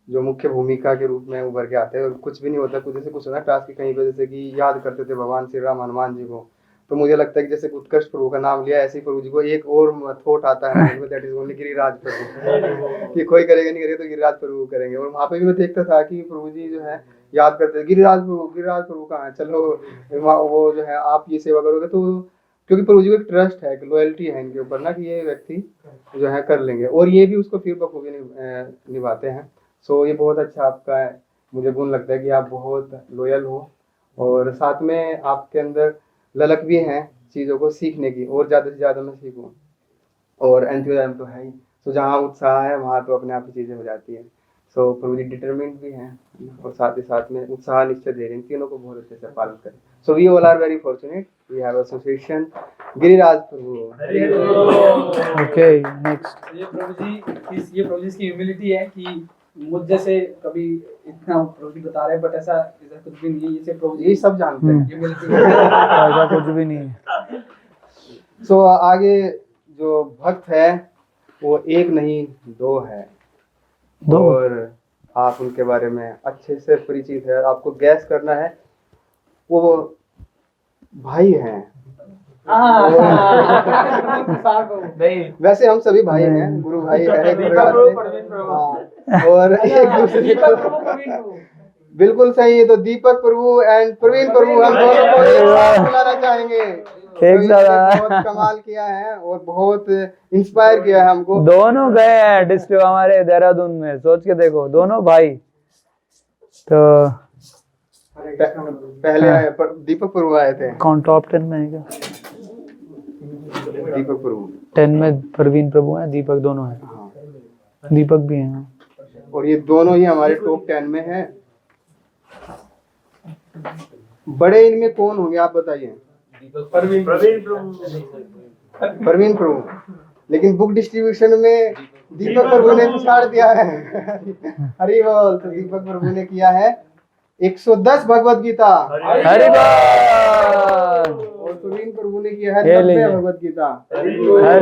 जो मुख्य भूमिका के रूप में उभर के आते हैं, और कुछ भी नहीं होता, कुछ जैसे कुछ होना टास्क की कहीं पे, जैसे कि याद करते थे भगवान श्री राम हनुमान जी को, तो मुझे लगता है कि जैसे उत्कृष्ट प्रभु का नाम लिया, ऐसे ही प्रभु जी को एक और थॉट आता है, दैट इज ओनली गिरिराज प्रभु, कि कोई करेगा नहीं करेगा तो गिरिराज प्रभु करेंगे। और वहाँ पे भी मैं देखता था कि प्रभु जी जो है याद करते थे, गिरिराज प्रभु कहाँ है, चलो वो जो है आप ये सेवा करोगे, तो क्योंकि प्रभु जी को एक ट्रस्ट है, एक लॉयल्टी है इनके ऊपर ना, कि ये व्यक्ति जो है कर लेंगे, और ये भी उसको फिर बखूबी निभाते हैं। सो ये बहुत अच्छा आपका है, मुझे गुण लगता है कि आप बहुत लॉयल हो, और साथ में आपके अंदर ललक भी है चीज़ों को सीखने की, और ज़्यादा से ज़्यादा मैं सीखूँ, और एंथुसियाज्म तो है ही। सो जहाँ उत्साह है वहाँ तो अपने आप ही चीज़ें हो जाती है। सो प्रभु जी डिटरमिन्ड भी हैं, और साथ ही साथ में उत्साह निश्चय दे रहे हैं, इन तीनों को बहुत अच्छे से पालन करें। So we all are very fortunate, we have association Giriraj Prabhu. Okay next. ये प्रभु जी की ह्यूमिलिटी है कि मुझ जैसे कभी इतना प्रभु जी बता रहे हैं, बट ऐसा कुछ भी नहीं है, जैसे प्रभु जी ये सब जानते हैं, ह्यूमिलिटी ऐसा कुछ भी नहीं है। सो आगे जो भक्त है वो एक नहीं दो है, दो। और आप उनके बारे में अच्छे से परिचित है। आपको गैस करना है, वो भाई हैं। वैसे हम सभी भाई हैं, गुरु भाई है एक प्रकार से। हाँ, और एक दूसरे को बिल्कुल सही है। तो दीपक प्रभु एंड प्रवीण प्रभु हम दोनों को एक साथ बुलाना चाहेंगे। प्रवीण ने बहुत कमाल किया है और बहुत इंस्पायर किया है हमको। दोनों गए हैं डिस्ट्रिक्ट हमारे देहरादून में, सोच के देखो, दोनों भाई। तो पहले आए दीपक प्रभु आए थे। कौन टॉप 10 में है क्या? दीपक प्रभु 10 में प्रवीण प्रभु है, दीपक दोनों है। हाँ, दीपक भी है। और ये दोनों ही हमारे टॉप 10 में हैं। बड़े इनमें कौन होंगे आप बताइए? प्रवीण प्रभु। लेकिन बुक डिस्ट्रीब्यूशन में दीपक प्रभु ने पिछाड़ दिया है। हरि बोल। तो दीपक प्रभु ने किया है 110 भगवत गीता, हरि बोल। और प्रवीण प्रभु ने किया है ये 90 लीजिए। भगवत गीता। हरि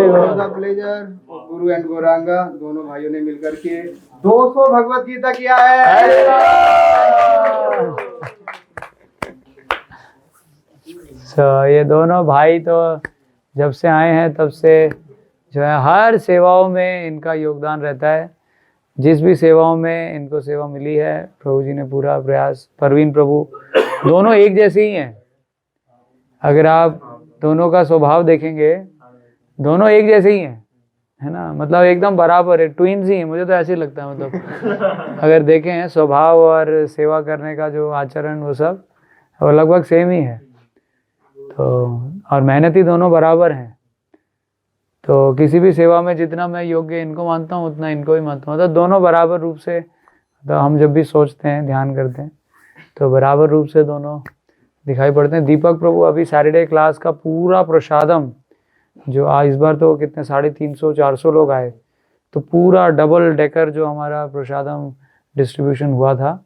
बोल। प्लेजर गुरु एंड गौरांगा दोनों भाइयों ने मिलकर के 200 भगवत गीता किया है। हरि बोल। ये दोनों भाई तो जब से आए हैं तब से जो है हर सेवाओं में इनका योगदान रहता है। जिस भी सेवाओं में इनको सेवा मिली है, प्रभु जी ने पूरा प्रयास। प्रवीण प्रभु दोनों एक जैसे ही हैं। अगर आप दोनों का स्वभाव देखेंगे, दोनों एक जैसे ही हैं, है ना, मतलब एकदम बराबर है, ट्विन्स ही हैं। मुझे तो ऐसे ही लगता है, मतलब अगर देखें हैं स्वभाव और सेवा करने का जो आचरण, वो सब वो लगभग सेम ही है। तो और मेहनती दोनों बराबर हैं। तो किसी भी सेवा में जितना मैं योग्य इनको मानता हूँ, उतना इनको भी मानता हूँ। मतलब दोनों बराबर रूप से, तो हम जब भी सोचते हैं, ध्यान करते हैं, तो बराबर रूप से दोनों दिखाई पड़ते हैं। दीपक प्रभु अभी सैटरडे क्लास का पूरा प्रसादम जो आज, इस बार तो कितने 350-400 लोग आए, तो पूरा डबल डेकर जो हमारा प्रसादम डिस्ट्रीब्यूशन हुआ था,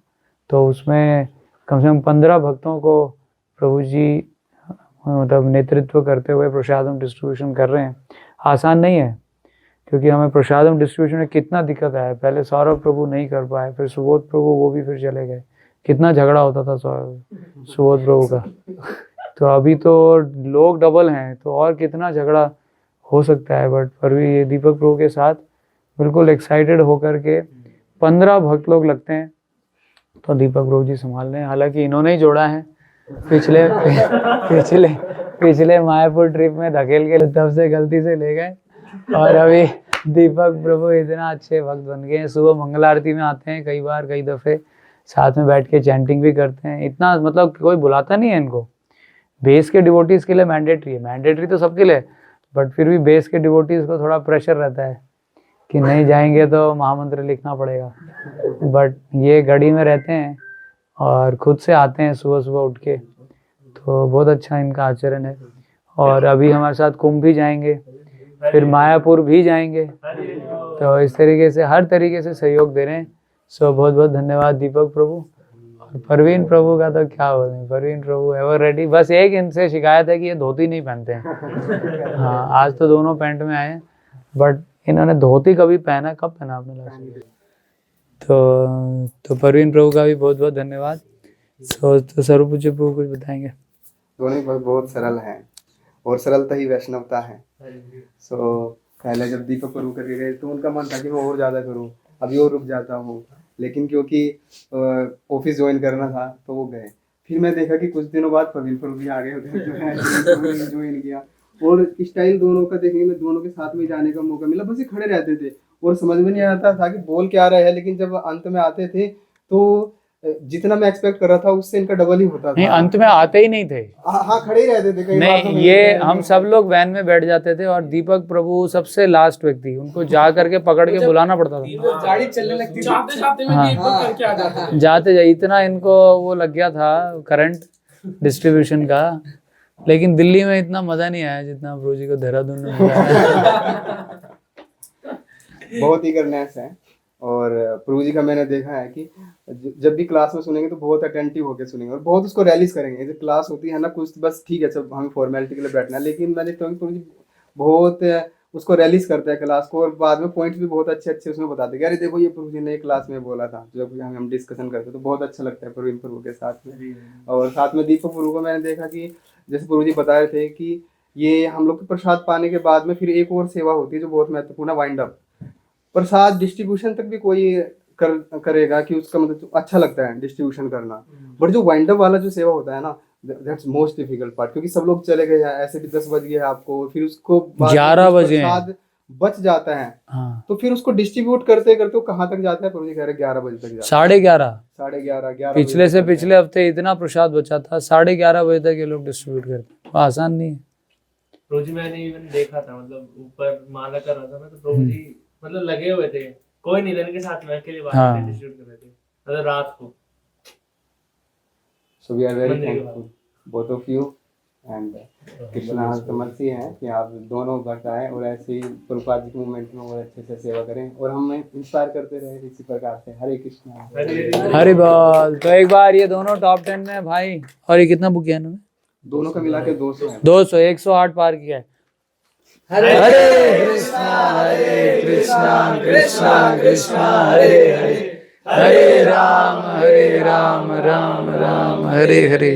तो उसमें कम से कम 15 भक्तों को प्रभु जी मतलब नेतृत्व करते हुए प्रसादम डिस्ट्रीब्यूशन कर रहे हैं। आसान नहीं है, क्योंकि हमें प्रसादम डिस्ट्रीब्यूशन में कितना दिक्कत आया। पहले सौरभ प्रभु नहीं कर पाए, फिर सुबोध प्रभु, वो भी फिर चले गए। कितना झगड़ा होता था सुबोध प्रभु का। तो अभी तो लोग डबल हैं, तो और कितना झगड़ा हो सकता है। बट पर भी ये दीपक प्रभु के साथ बिल्कुल एक्साइटेड होकर के 15 भक्त लोग लगते हैं, तो दीपक प्रभु जी संभाल रहे हैं। हालांकि इन्होंने ही जोड़ा है। पिछले मायापुर ट्रिप में धकेल के तब से गलती से ले गए, और अभी दीपक प्रभु इतना अच्छे भक्त बन गए हैं। सुबह मंगल आरती में आते हैं कई बार, कई दफ़े साथ में बैठ के चैंटिंग भी करते हैं। इतना मतलब कोई बुलाता नहीं है इनको। बेस के डिवोटीज़ के लिए मैंडेटरी है, मैंडेटरी तो सबके लिए, बट फिर भी बेस के डिवोटीज़ को थोड़ा प्रेशर रहता है कि नहीं जाएंगे तो महामंत्र लिखना पड़ेगा। बट ये गढ़ी में रहते हैं और खुद से आते हैं सुबह सुबह उठ के, तो बहुत अच्छा इनका आचरण है। और अभी हमारे साथ कुंभ भी जाएंगे, फिर मायापुर भी जाएंगे, तो इस तरीके से हर तरीके से सहयोग दे रहे हैं। सो बहुत बहुत धन्यवाद दीपक प्रभु। और प्रवीण प्रभु का तो क्या बोलें, प्रवीण प्रभु एवर रेडी। बस एक इनसे शिकायत है कि ये धोती नहीं पहनते हैं। हाँ, आज तो दोनों पैंट में आए, बट इन्होंने धोती कभी पहना, कब पहना आपने लास्ट? तो प्रवीण प्रभु का भी बहुत बहुत धन्यवाद। तो सर्वपूज्य प्रभु कुछ बताएंगे? दोनों भाई बहुत सरल हैं, और सरलता ही वैष्णवता है। पहले जब दीपक प्रभु करके गए तो उनका मन था कि मैं और ज़्यादा करूं, अभी और रुक जाता हूं, लेकिन क्योंकि ऑफिस ज्वाइन करना था तो वो गए। फिर मैं देखा कि कुछ दिनों बाद प्रवीण प्रभु भी आ गए होते ज्वाइन किया, और स्टाइल दोनों का देखने में दोनों के साथ में जाने का मौका मिला। बस ये खड़े रहते थे और समझ में नहीं आता था कि बोल क्या रहे हैं, लेकिन जब अंत में आते थे तो जितना मैं एक्सपेक्ट कर रहा था उससे इनका डबल ही होता था। नहीं, अंत में आते ही नहीं थे। हाँ, खड़े ही रहते थे कई बार नहीं, तो ये हम सब लोग वैन में बैठ जाते थे और दीपक प्रभु सबसे लास्ट व्यक्ति, उनको जा करके पकड़ के बुलाना पड़ता था। गाड़ी चलने लगती थी, जाते में दीपक करके आ जाते थे। जाते इतना इनको वो लग गया था करंट डिस्ट्रीब्यूशन का। लेकिन दिल्ली में इतना मजा नहीं आया जितना प्रभु जी को देहरादून में मजा आया। बहुत ही करनेस है। और प्रभु जी का मैंने देखा है कि जब भी क्लास में सुनेंगे तो बहुत अटेंटिव होकर सुनेंगे और बहुत उसको रैलीज करेंगे। जब क्लास होती है ना कुछ, बस ठीक है सब हमें फॉर्मेलिटी के लिए बैठना है, लेकिन मैंने देखता हूँ कि प्रभु जी बहुत उसको रिलीज करते हैं क्लास को, और बाद में पॉइंट्स भी बहुत अच्छे अच्छे उसमें बताते हैं, अरे देखो ये प्रभु जी ने क्लास में बोला था, जब हम डिस्कशन करते तो बहुत अच्छा लगता है प्रभु के साथ में। और साथ में दीपक प्रभु को मैंने देखा कि जैसे प्रभु जी बता रहे थे कि ये हम लोग के प्रसाद पाने के बाद में फिर एक और सेवा होती है जो बहुत महत्वपूर्ण है, वाइंड अप। प्रसाद डिस्ट्रीब्यूशन तक भी कोई करेगा कि उसका मतलब अच्छा लगता है डिस्ट्रीब्यूशन करना, बट जो वाइंड अप वाला जो सेवा होता है ना, दैट्स मोस्ट डिफिकल्ट पार्ट, क्योंकि सब लोग चले गए हैं, ऐसे भी 10 बज गए हैं आपको, फिर उसको 11 बजे प्रसाद बच जाता है, हाँ तो फिर उसको डिस्ट्रीब्यूट करते करते वो कहाँ तक जाता है, प्रभु जी कह रहे 11 बजे तक जाता है, 11:30 11:30 पिछले से पिछले हफ्ते इतना प्रसाद बचा था, 11:30 बजे तक ये लोग डिस्ट्रीब्यूट करते, आसान नहीं है। प्रभु जी मैंने इवन देखा था, मतलब ऊपर माला कर रहा था मैं, तो प्रभु जी मतलब लगे हुए थे, कोई नहीं था इनके साथ में, अकेले बाहर हाँ। डिस्ट्रीब्यूट कर रहे थे, मतलब रात को। सो वी आर वेरी मंदिर के thankful both of you and Krishna समर्सी हैं कि आप दोनों भक्त आए और ऐसे ही प्रभुपाद जी के मूवमेंट में और अच्छे से सेवा करें और हमें इंस्पायर करते रहे इसी प्रकार से। हरे कृष्णा। हरि बोल। तो एक बार ये दोनों टॉप 10 में भाई, और ये कितना बुक किया इन्होंने? दोनों का मिला के 200 है। 200, 108 पार किया है। हरे कृष्णा कृष्णा कृष्णा हरे हरे, हरे राम राम राम हरे हरे।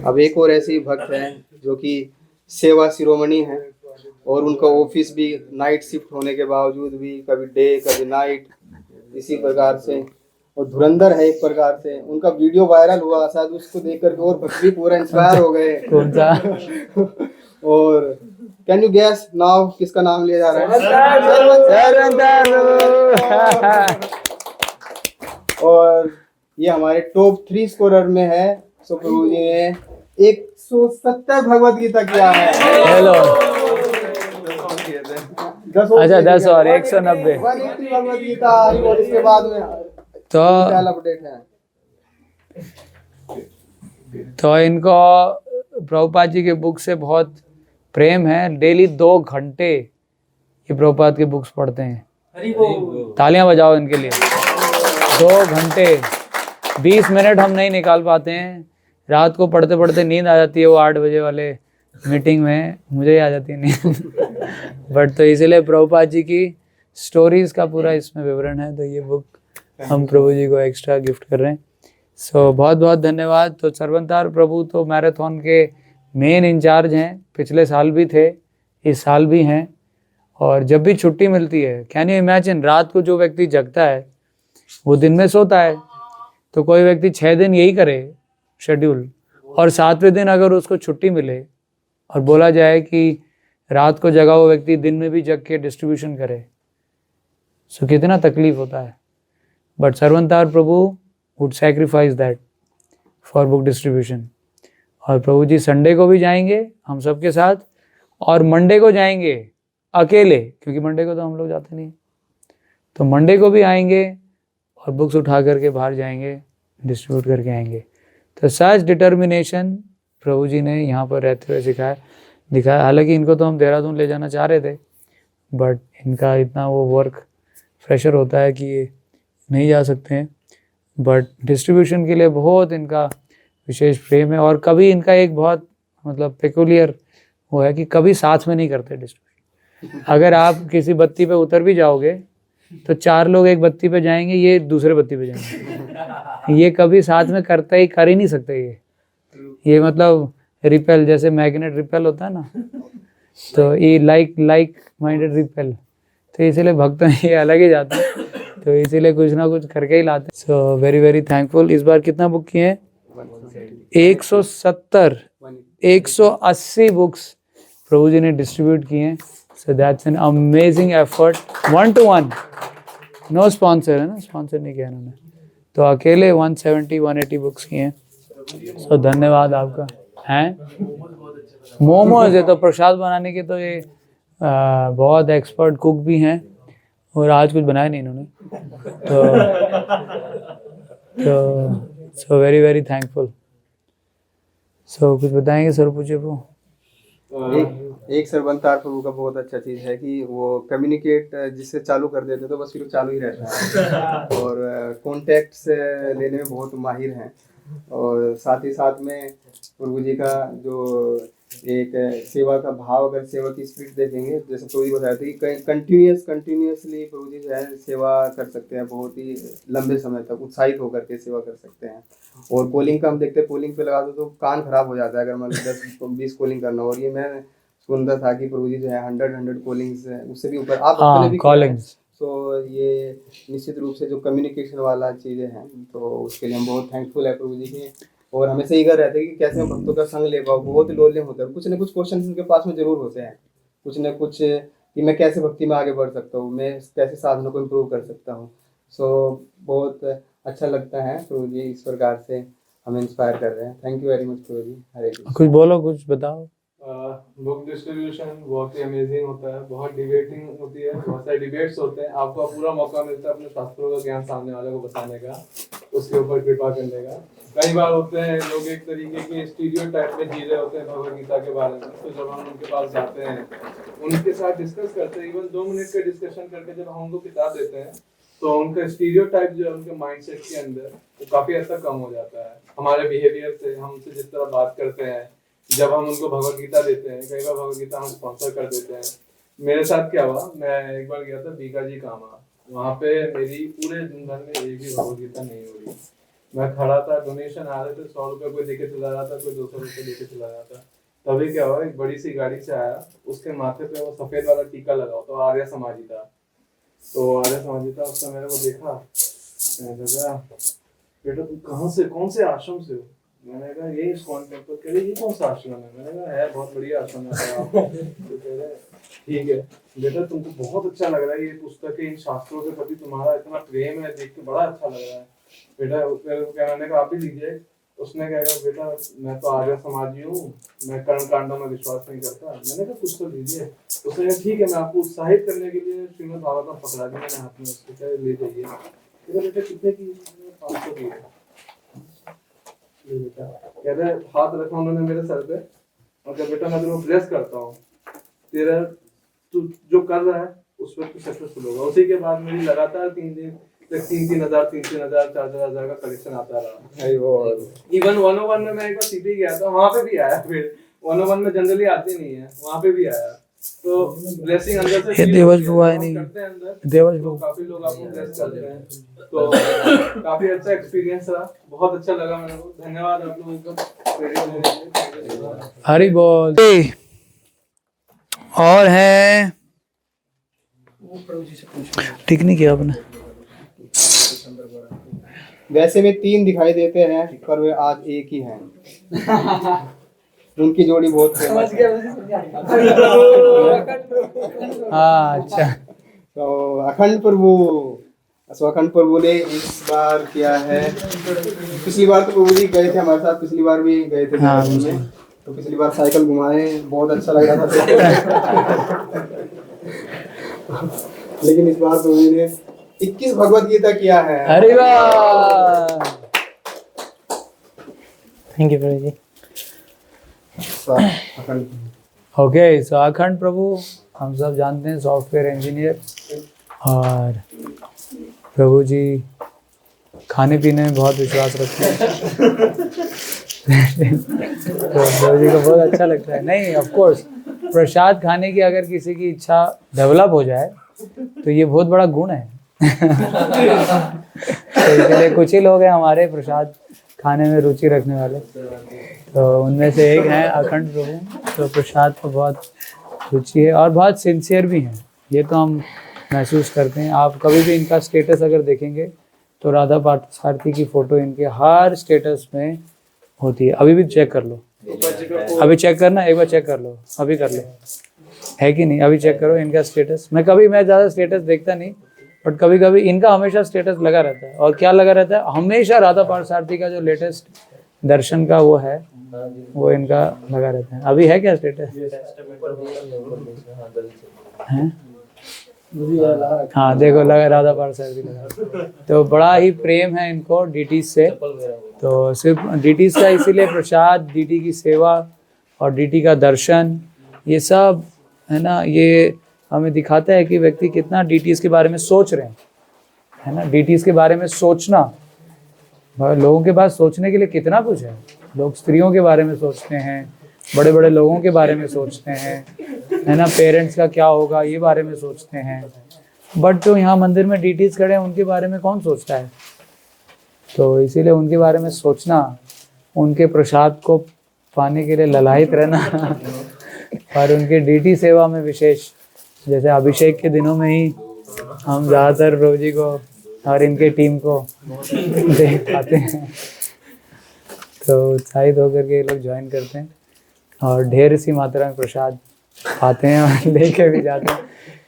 अब एक और ऐसे ही भक्त हैं जो कि सेवा शिरोमणि हैं और उनका ऑफिस भी नाइट शिफ्ट होने के बावजूद भी कभी डे कभी नाइट इसी प्रकार से, और धुरंधर है एक प्रकार से। उनका वीडियो वायरल हुआ, शायद उसको देख करके और भक्त भी पूरा इंस्पायर हो गए। कौन सा? और कैन यू गेस नाउ किसका नाम लिया जा रहा है? और ये हमारे टॉप 3 स्कोरर में है। सो प्रभु जी ने 170 भगवत गीता किया है। हेलो। 10 अच्छा 10 और 190 180 भगवत गीता। और इसके बाद में तो पहला अपडेट है। तो इनको प्रभुपाद जी के बुक से बहुत प्रेम है। डेली 2 घंटे ये प्रभुपाद के बुक्स पढ़ते हैं। तालियां बजाओ इनके लिए। 2 घंटे 20 मिनट हम नहीं निकाल पाते हैं। रात को पढ़ते पढ़ते नींद आ जाती है, वो 8 बजे वाले मीटिंग में मुझे ही आ जाती है नींद। बट तो इसीलिए प्रभुपाद जी की स्टोरीज का पूरा इसमें विवरण है, तो ये बुक हम प्रभु जी को एक्स्ट्रा गिफ्ट कर रहे हैं। सो बहुत बहुत धन्यवाद। तो सर्वंतार प्रभु तो मैराथन के मेन इंचार्ज हैं, पिछले साल भी थे, इस साल भी हैं, और जब भी छुट्टी मिलती है, कैन यू इमेजिन, रात को जो व्यक्ति जगता है वो दिन में सोता है, तो कोई व्यक्ति 6 दिन यही करे शेड्यूल, और 7वें दिन अगर उसको छुट्टी मिले और बोला जाए कि रात को जगा हुआ व्यक्ति दिन में भी जग के डिस्ट्रीब्यूशन करे, सो कितना तकलीफ होता है। बट सर्वंतार Prabhu would sacrifice that for book distribution. और प्रभु जी संडे को भी जाएंगे हम सबके साथ, और मंडे को जाएंगे अकेले, क्योंकि मंडे को तो हम लोग जाते नहीं, तो मंडे को भी आएंगे और बुक्स उठा करके बाहर जाएंगे, डिस्ट्रीब्यूट करके आएंगे। तो सच डिटर्मिनेशन प्रभु जी ने यहाँ पर रहते हुए दिखाया। हालांकि इनको तो हम देहरादून ले जाना चाह रहे थे, बट इनका इतना वो वर्क प्रेशर होता है कि ये नहीं जा सकते हैं। बट डिस्ट्रीब्यूशन के लिए बहुत इनका विशेष प्रेम है। और कभी इनका एक बहुत मतलब पेकुलियर वो है कि कभी साथ में नहीं करते डिस्ट्रीब्यूशन। अगर आप किसी बत्ती पे उतर भी जाओगे तो 4 लोग एक बत्ती पे जाएंगे, ये दूसरे बत्ती पे जाएंगे। ये कभी साथ में कर ही नहीं सकते। ये मतलब रिपेल, जैसे मैग्नेट रिपेल होता है ना, तो ये लाइक माइंडेड रिपेल, तो इसीलिए भक्त ये अलग ही जाते हैं, तो इसीलिए कुछ ना कुछ करके ही लाते। So very very thankful. इस बार कितना बुक किए हैं? 170, 180 बुक्स प्रभु जी ने डिस्ट्रीब्यूट किए हैं। So that's an amazing effort, 1 to 1, no sponsor है ना, स्पॉन्सर नहीं किया इन्होंने, तो अकेले 170 180 बुक्स किए हैं। सो धन्यवाद आपका। हैं मोमोज है तो प्रसाद बनाने के, तो ये बहुत एक्सपर्ट कुक भी हैं, और आज कुछ बनाया नहीं इन्होंने, तो सो वेरी वेरी थैंकफुल। सो कुछ बताएंगे सर? पूछे वो एक सर्वंतार प्रभु का बहुत अच्छा चीज है कि वो कम्युनिकेट जिससे चालू कर देते तो बस फिर चालू ही रहता है, और कॉन्टैक्ट्स लेने में बहुत माहिर हैं। और साथ ही साथ में प्रभु जी का जो एक सेवा का भाव, अगर सेवा की स्पिरिट देखेंगे, जैसे प्रभु जी बताए थे कि कंटिन्यूसली प्रभु जी जो है सेवा कर सकते हैं, बहुत ही लंबे समय तक उत्साहित होकर के सेवा कर सकते हैं। और कॉलिंग का हम देखते हैं, कॉलिंग पे लगा दो तो कान खराब हो जाता है अगर मतलब 10-20 कॉलिंग करना हो। और ये मैं सुनता था कि प्रभु जी जो है 100 कॉलिंग्स उससे भी ऊपर आप हाँ, अपने भी callings। तो ये निश्चित रूप से जो कम्युनिकेशन वाला चीज़ें हैं, तो उसके लिए हम बहुत थैंकफुल है प्रभु जी के। और हमेशा ये रहते हैं कि कैसे हम भक्तों का संग ले पाओ। बहुत ही लोनली होते हैं, कुछ ना कुछ क्वेश्चन उनके पास में जरूर होते हैं, कुछ ना कुछ कि मैं कैसे भक्ति में आगे बढ़ सकता हूँ, मैं कैसे साधनों को इम्प्रूव कर सकता हूँ। सो बहुत अच्छा लगता है प्रभु जी इस प्रकार से हमें इंस्पायर कर रहे हैं। थैंक यू वेरी मच प्रभु जी। हरे कृष्ण। कुछ बोलो, कुछ बताओ। बुक डिस्ट्रीब्यूशन बहुत ही अमेजिंग होता है, बहुत डिबेटिंग होती है, बहुत सारे डिबेट्स होते हैं, आपको पूरा मौका मिलता है अपने शास्त्रों का ज्ञान सामने वाले को बताने का, उसके ऊपर कृपा करने का। कई बार होते हैं लोग एक तरीके के स्टीरियोटाइप में जी रहे होते हैं भगवद गीता के बारे में, तो जब हम उनके पास जाते हैं, उनके साथ डिस्कस करते हैं, इवन 2 मिनट का डिस्कशन करके जब हम उनको किताब देते हैं, तो उनका स्टीरियोटाइप जो है उनके माइंडसेट के अंदर वो काफी हद तक कम हो जाता है। हमारे बिहेवियर से, हमसे जिस तरह बात करते हैं, जब हम उनको भगवद गीता देते हैं, कई बार भगवद गीता हम स्पॉन्सर कर देते हैं। मेरे साथ क्या हुआ, मैं एक बार गया था बीकाजी कामा, वहाँ पे मेरी पूरे दिन भर में एक भी भगवद गीता नहीं हो रही। मैं खड़ा था, डोनेशन आ रहे थे, 100 रुपये कोई देके चला रहा था, कोई 200 रुपये देके चला रहा था। तभी क्या हुआ, एक बड़ी सी गाड़ी से आया, उसके माथे पे वो सफेद वाला टीका लगा हुआ, तो आर्य समाजी था। तो आर्य समाजी था, उसने मेरे को देखा, मैंने कहा बेटा तुम कहाँ से, कौन से आश्रम से हो? मैंने कहा ये इस्कॉन टेम्पल। कह रहे ये कौन सा आश्रम है? मैंने कहा है बहुत बढ़िया आश्रम है। तो कह रहे ठीक है बेटा, तुमको बहुत अच्छा लग रहा है ये पुस्तक, इन शास्त्रों के प्रति तुम्हारा इतना प्रेम है, देख के बड़ा अच्छा लग रहा है बेटा। मैंने कहा आप भी लीजिए। उसने कहा बेटा मैं तो आर्य समाजी हूँ, मैं कर्म कांडों में विश्वास नहीं करता। मैंने कहा कुछ तो लीजिए। उसने कहा ठीक है, मैं आपको उत्साहित करने के लिए श्रीमद् भागवतम पकड़ा दी मैंने हाथ में, उसको कहा ले जाइए। बेटा कितने की? 500 की है। बेटा कह रहे हाथ रखा उन्होंने मेरे सर पे और कहा बेटा मैं तुम्हें ब्लेस करता हूँ, तेरा तू जो कर रहा है उस पर तू सक्सेसफुल होगा। उसी के बाद मेरी लगातार 3 दिन तक 3,000, 4,000 का कलेक्शन आता रहा। इवन 101 में मैं एक बार सीपी गया था, वहाँ पे भी आया। फिर 101 में जनरली आते नहीं है, वहाँ पे भी आया। तो ब्लेसिंग अंदर से देवज बुआ है नहीं, देवज तो बुआ काफी लोग आपको ब्लेस करते हैं, तो काफी अच्छा एक्सपीरियंस रहा, बहुत अच्छा लगा मेरे को। धन्यवाद आप लोगों का प्रेरित होने के लिए। हरि बोल। और है ठीक नहीं किया आपने। वैसे में 3 दिखाई देते हैं पर वे आज एक ही हैं। उनकी जोड़ी बहुत फेमस है। हाँ अच्छा। तो अखंड प्रभु, अखंड प्रभु ने इस बार किया है, पिछली बार तो प्रभु जी गए थे हमारे साथ, पिछली बार भी गए थे हाँ, में, तो पिछली बार साइकिल घुमाए, बहुत अच्छा लग रहा था। लेकिन इस बार प्रभु जी ने 21 भगवत गीता किया है। अरे वाह, thank you Prabhu ji. Okay, so Akhand Prabhu हम सब जानते हैं सॉफ्टवेयर इंजीनियर, और प्रभु जी खाने पीने में बहुत विश्वास रखते हैं। तो प्रभु जी को बहुत अच्छा लगता है। नहीं, ऑफ कोर्स प्रसाद खाने की अगर किसी की इच्छा डेवलप हो जाए तो ये बहुत बड़ा गुण है। तो इसलिए कुछ ही लोग हैं हमारे प्रसाद खाने में रुचि रखने वाले, तो उनमें से एक हैं अखंड प्रभु। तो प्रसाद को बहुत रुचि है और बहुत सिंसियर भी हैं, ये तो हम महसूस करते हैं। आप कभी भी इनका स्टेटस अगर देखेंगे तो राधा पार्थसारथी की फ़ोटो इनके हर स्टेटस में होती है। अभी भी चेक कर लो, अभी चेक करना, एक बार चेक कर लो, अभी कर लो, है कि नहीं? अभी चेक करो इनका स्टेटस। मैं ज़्यादा स्टेटस देखता नहीं, बट कभी कभी इनका हमेशा स्टेटस लगा रहता है। और क्या लगा रहता है? हमेशा राधा पार्थसारथी का जो लेटेस्ट दर्शन का वो है, वो इनका लगा रहता है। अभी है क्या स्टेटस? हैं? हाँ देखो, लगा राधा पार्थसारथी लगा। तो बड़ा ही प्रेम है इनको डीटी से। तो सिर्फ डीटी का इसीलिए प्रसाद, डीटी की सेवा और डीटी का दर्शन, ये सब है ना, ये हमें दिखाता है कि व्यक्ति कितना डीटीज के बारे में सोच रहे हैं, है ना। डीटीज के बारे में सोचना, लोगों के पास सोचने के लिए कितना कुछ है। लोग स्त्रियों के बारे में सोचते हैं, बड़े बड़े लोगों के बारे में सोचते हैं, है ना, पेरेंट्स का क्या होगा ये बारे में सोचते हैं। बट जो यहाँ मंदिर में डीटीज खड़े हैं उनके बारे में कौन सोचता है? तो इसीलिए उनके बारे में सोचना, उनके प्रसाद को पाने के लिए ललायत रहना और उनके डीटी सेवा में विशेष, जैसे अभिषेक के दिनों में ही हम ज़्यादातर प्रभु जी को और इनके टीम को देख पाते हैं, तो उत्साहित होकर के ये लोग ज्वाइन करते हैं और ढेर सी मात्रा में प्रसाद खाते हैं और लेके भी जाते हैं।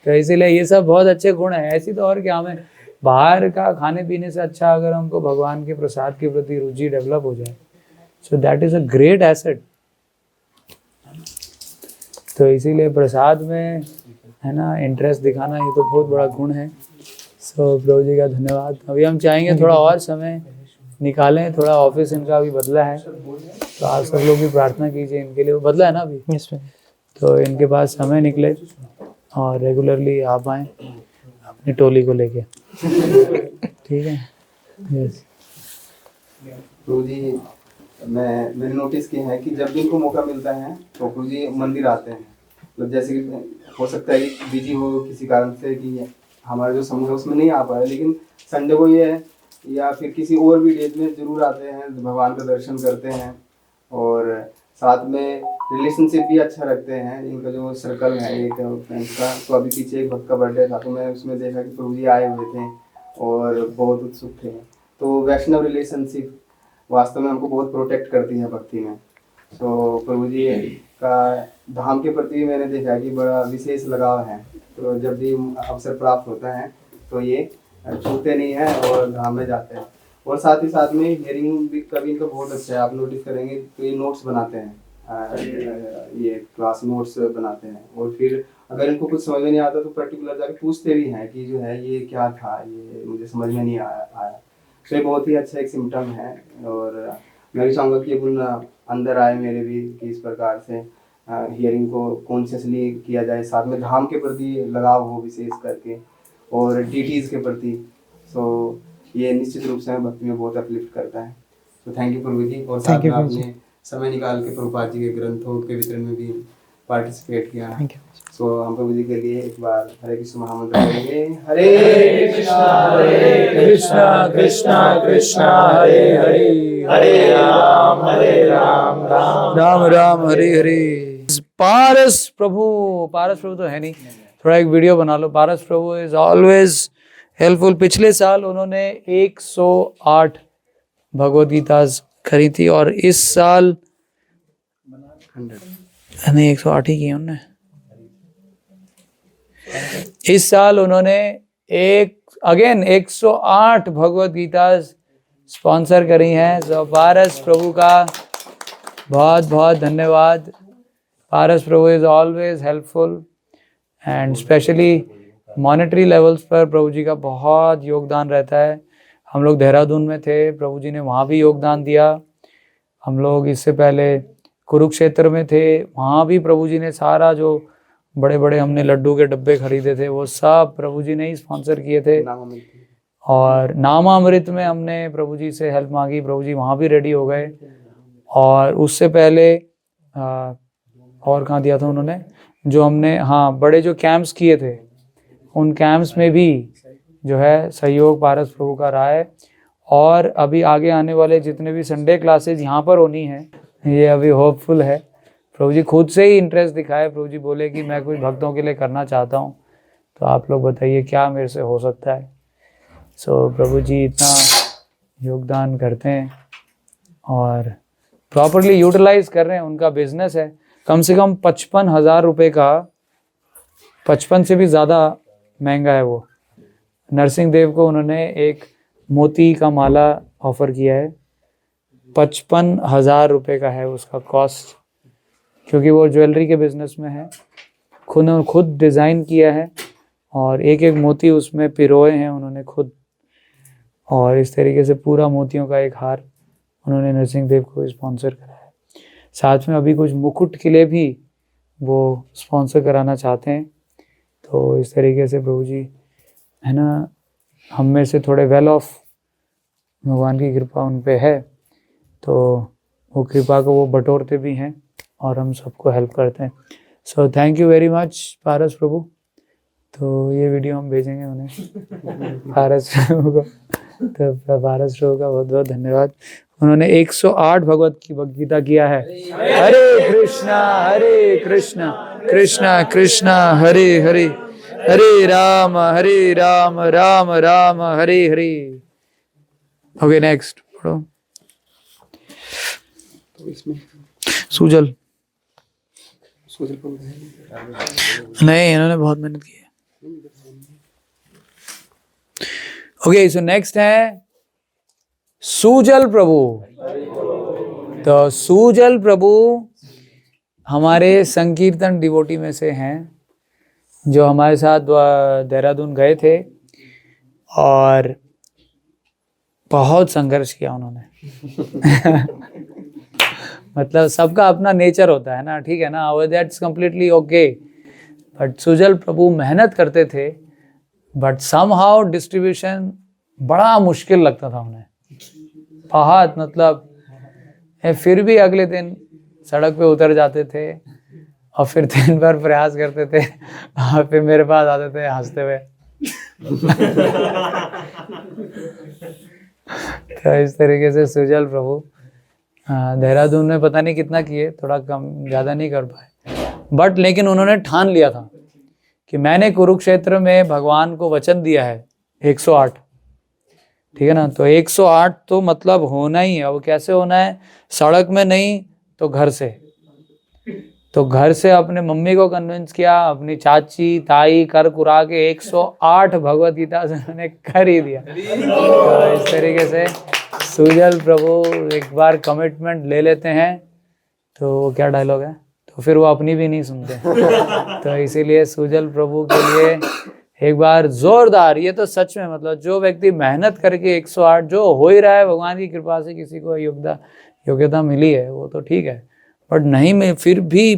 तो इसीलिए ये सब बहुत अच्छे गुण हैं। ऐसी तो और क्या, हमें बाहर का खाने पीने से अच्छा अगर हमको भगवान के प्रसाद के प्रति रुचि डेवलप हो जाए, so that is a great asset. तो इसीलिए प्रसाद में, है ना, इंटरेस्ट दिखाना ये तो बहुत बड़ा गुण है। सो प्रभु जी का धन्यवाद। अभी हम चाहेंगे थोड़ा और समय निकालें, थोड़ा ऑफिस इनका अभी बदला है, तो आप सब लोग भी प्रार्थना कीजिए इनके लिए। वो बदला है ना अभी, तो इनके पास समय निकले और रेगुलरली आप आएँ अपनी टोली को लेके, ठीक है? यस प्रभु जी, मैंने नोटिस किया है कि जब भी इनको मौका मिलता है तो प्रभु जी मंदिर आते हैं। मतलब जैसे कि हो सकता है कि बिजी हो किसी कारण से कि हमारा जो समूह है उसमें नहीं आ पाए, लेकिन संडे को ये है या फिर किसी और भी डेज में जरूर आते हैं, भगवान का दर्शन करते हैं और साथ में रिलेशनशिप भी अच्छा रखते हैं। इनका जो सर्कल है एक फ्रेंड्स का, तो अभी पीछे एक भक्त का बर्थडे था तो मैं उसमें देखा कि प्रभु जी आए हुए थे और बहुत उत्सुक थे। तो वैष्णव रिलेशनशिप वास्तव में हमको बहुत प्रोटेक्ट करती है भक्ति में। तो प्रभु जी का धाम के प्रति भी मैंने देखा कि बड़ा विशेष लगाव है। तो जब भी अवसर प्राप्त होता है तो ये छूटते नहीं है और धाम में जाते हैं। और साथ ही साथ में हियरिंग भी कभी इनका बहुत अच्छा है, आप नोटिस करेंगे तो ये नोट्स बनाते हैं, ये क्लास नोट्स बनाते हैं और फिर अगर इनको कुछ समझ में नहीं आता तो पर्टिकुलर जाके पूछते भी हैं कि जो है ये क्या था, ये मुझे समझ में नहीं आया। तो ये बहुत ही अच्छा एक सिम्टम है और मैं भी चाहूँगा कि ये गुण अंदर आए मेरे भी, कि इस प्रकार से हियरिंग को कॉन्शियसली किया जाए, साथ में धाम के प्रति लगाव हो विशेष करके और डीटीज के प्रति। सो ये निश्चित रूप से भक्ति में बहुत अपलिफ्ट करता है। तो थैंक यू प्रभु जी। और साथ में आपने समय निकाल के प्रभुपाद जी के ग्रंथों के वितरण में भी पार्टिसिपेट किया। सो हम प्रभु जी के लिए एक बार हरे कृष्ण महामंत्र करेंगे। हरे कृष्णा कृष्णा कृष्णा हरे हरे, हरे राम राम राम राम हरे हरे। पारस प्रभु तो है नहीं, थोड़ा एक वीडियो बना लो। पारस प्रभु इज ऑलवेज हेल्पफुल। पिछले साल उन्होंने 108 भगवद गीता खरी थी और इस साल नहीं 108 ही की उन्होंने। इस साल उन्होंने 108 भगवद गीता स्पॉन्सर करी हैं। सो पारस प्रभु का बहुत बहुत धन्यवाद। Paras Prabhu is always helpful and especially monetary levels पर प्रभु जी का बहुत योगदान रहता है। हम लोग देहरादून में थे, प्रभु जी ने वहाँ भी योगदान दिया। हम लोग इससे पहले कुरुक्षेत्र में थे, वहाँ भी प्रभु जी ने सारा जो बड़े बड़े हमने लड्डू के डब्बे खरीदे थे वो सब प्रभु जी ने ही स्पॉन्सर किए थे। और नामामृत में हमने प्रभु जी से हेल्प मांगी, प्रभु जी वहाँ भी रेडी हो गए। और उससे पहले और कहाँ दिया था उन्होंने, जो हमने बड़े जो कैंप्स किए थे उन कैंप्स में भी जो है सहयोग पारस प्रभु का रहा है। और अभी आगे आने वाले जितने भी संडे क्लासेज यहाँ पर होनी है ये अभी होपफुल है। प्रभु जी खुद से ही इंटरेस्ट दिखाए, प्रभु जी बोले कि मैं कुछ भक्तों के लिए करना चाहता हूँ, तो आप लोग बताइए क्या मेरे से हो सकता है। सो प्रभु जी इतना योगदान करते हैं और प्रॉपरली यूटिलाइज कर रहे हैं। उनका बिजनेस है, कम से कम 55,000 रुपये का, 55 से भी ज़्यादा महंगा है वो। नरसिंह देव को उन्होंने एक मोती का माला ऑफर किया है, 55,000 रुपये का है उसका कॉस्ट, क्योंकि वो ज्वेलरी के बिजनेस में है। खुद डिज़ाइन किया है और एक एक मोती उसमें पिरोए हैं उन्होंने खुद, और इस तरीके से पूरा मोतियों का एक हार उन्होंने नरसिंह देव को स्पॉन्सर करा है। साथ में अभी कुछ मुकुट के लिए भी वो स्पॉन्सर कराना चाहते हैं। तो इस तरीके से प्रभु जी, है ना, हम में से थोड़े वेल ऑफ, भगवान की कृपा उन पे है, तो वो कृपा को वो बटोरते भी हैं और हम सबको हेल्प करते हैं। So thank you very much Paras Prabhu. तो ये वीडियो हम भेजेंगे उन्हें पारस प्रभु को। तो पारस प्रभु का बहुत बहुत धन्यवाद। उन्होंने 108 भगवत की गीता किया है। हरे कृष्णा कृष्णा कृष्णा हरे हरे, हरे राम राम राम हरे हरे। ओके नेक्स्ट पढ़ो। तो इसमें सूजल सोशल प्रभु नहीं, इन्होंने बहुत मेहनत की है। ओके सो नेक्स्ट है सूजल प्रभु। तो सूजल प्रभु हमारे संकीर्तन डिवोटी में से हैं, जो हमारे साथ देहरादून गए थे और बहुत संघर्ष किया उन्होंने। मतलब सबका अपना नेचर होता है ना, ठीक है ना, that's completely okay. But Sujal Prabhu मेहनत करते थे, बट समहाउ डिस्ट्रीब्यूशन बड़ा मुश्किल लगता था उन्हें, बहुत मतलब। फिर भी अगले दिन सड़क पे उतर जाते थे और फिर दिन भर प्रयास करते थे और फिर मेरे पास आते थे हंसते हुए। तो इस तरीके से सुजल प्रभु देहरादून में पता नहीं कितना किए, थोड़ा कम ज़्यादा नहीं कर पाए, बट लेकिन उन्होंने ठान लिया था कि मैंने कुरुक्षेत्र में भगवान को वचन दिया है 108, ठीक है ना। तो 108 तो मतलब होना ही है। अब कैसे होना है? सड़क में नहीं तो घर से। तो घर से अपने मम्मी को कन्विंस किया, अपनी चाची ताई कर कुरा के 108 भगवत गीता से उन्होंने कर ही दिया। तो इस तरीके से सुजल प्रभु एक बार कमिटमेंट ले लेते हैं तो क्या डायलॉग है, तो फिर वो अपनी भी नहीं सुनते। तो इसीलिए सुजल प्रभु के लिए एक बार जोरदार, ये तो सच में मतलब जो व्यक्ति मेहनत करके 108 जो हो ही रहा है, भगवान की कृपा से किसी को योग्यता मिली है वो तो ठीक है, बट नहीं में फिर भी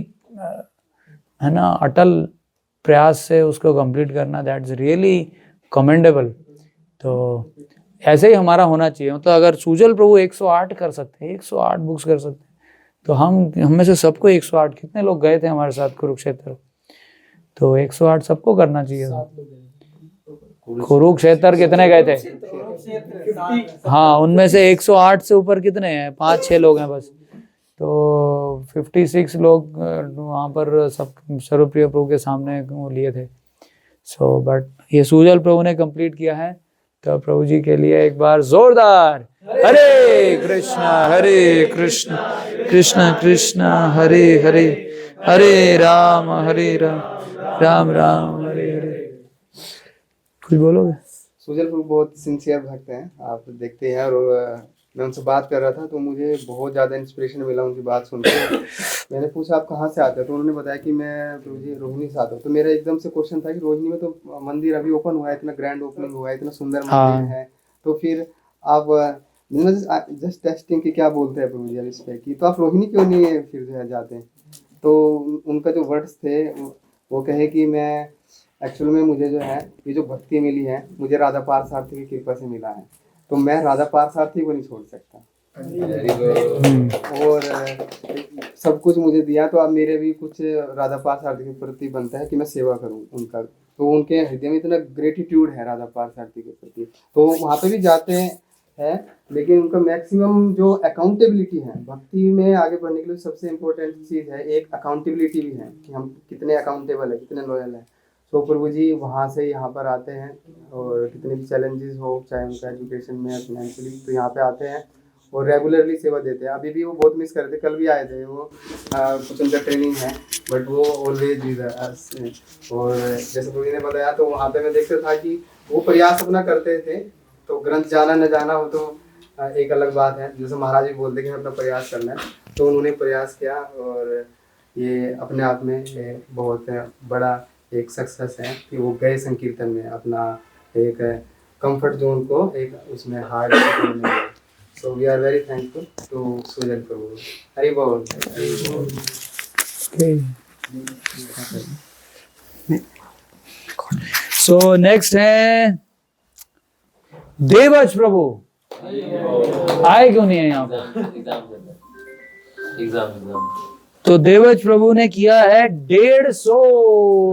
है ना अटल प्रयास से उसको कंप्लीट करना, दैट्स रियली कमेंडेबल। तो ऐसे ही हमारा होना चाहिए। मतलब अगर सुजल प्रभु 108 कर सकते हैं, 108 बुक्स कर सकते हैं, तो हम में से सबको 108, कितने लोग गए थे हमारे साथ कुरुक्षेत्र, तो 108 सबको करना चाहिए। कुरुक्षेत्र कितने गए थे? हाँ, उनमें से 108 से ऊपर कितने हैं? 5-6 लोग हैं बस। तो 56 लोग वहाँ पर सब सर्वप्रिय प्रभु के सामने वो लिए थे। सो बट ये सुजल प्रभु ने कंप्लीट किया है। तो प्रभु जी के लिए एक बार जोरदार हरे कृष्णा कृष्ण कृष्ण हरे हरे, हरे राम राम राम हरे हरे। कुछ बोलोगे? सुजल प्रभु बहुत सिंसियर भक्त हैं, आप देखते हैं। और मैं उनसे बात कर रहा था तो मुझे बहुत ज़्यादा इंस्पिरेशन मिला उनकी बात सुनकर। मैंने पूछा आप कहाँ से आते हो, तो उन्होंने बताया कि मैं प्रभु जी रोहिणी से आता हूँ। तो मेरा एकदम से क्वेश्चन था कि रोहिणी में तो मंदिर अभी ओपन हुआ है, इतना ग्रैंड ओपनिंग हुआ है, इतना सुंदर मंदिर है, तो फिर आप जस्ट टेस्टिंग की क्या बोलते हैं प्रभु जी इस पे कि तो आप रोहिणी क्यों नहीं फिर जो है जाते हैं? तो उनका जो वर्ड्स थे वो कहे कि मैं एक्चुअल में मुझे जो है ये जो भक्ति मिली है मुझे राधा पारसारथी की कृपा से मिला है, तो मैं राधा पारसारथी को नहीं छोड़ सकता। और सब कुछ मुझे दिया तो अब मेरे भी कुछ राधा पारसारथी के प्रति बनता है कि मैं सेवा करूं उनका। तो उनके हृदय में इतना ग्रेटिट्यूड है राधा पारसारथी के प्रति, तो वहाँ पे भी जाते हैं। लेकिन उनका मैक्सिमम जो अकाउंटेबिलिटी है भक्ति में आगे बढ़ने के लिए सबसे इम्पोर्टेंट चीज़ है, एक अकाउंटेबिलिटी भी है कि हम कितने अकाउंटेबल है, कितने लॉयल है। तो प्रभु जी वहाँ से यहाँ पर आते हैं और कितने भी चैलेंजेस हो, चाहे उनका एजुकेशन में फाइनेंशियली, तो यहाँ पे आते हैं और रेगुलरली सेवा देते हैं। अभी भी वो बहुत मिस कर रहे थे, कल भी आए थे वो, कुछ उनका ट्रेनिंग है, बट वो ऑलवेज विद अस। और जैसे प्रभु जी ने बताया तो वहाँ पे मैं देखता था कि वो प्रयास अपना करते थे। तो ग्रंथ जाना न जाना हो तो एक अलग बात है, जैसे महाराज जी बोलते कि हमें अपना प्रयास करना है, तो उन्होंने प्रयास किया और ये अपने आप में बहुत बड़ा एक सक्सेस है कि वो गए संकीर्तन में अपना एक कंफर्ट जोन को एक उसमें हार्ड करने में। So we are very thankful to Sujal Prabhu. Hari बोल। सो नेक्स्ट है देवज प्रभु। आए क्यों नहीं है यहाँ पर? एग्जाम तो देवज प्रभु ने किया है 150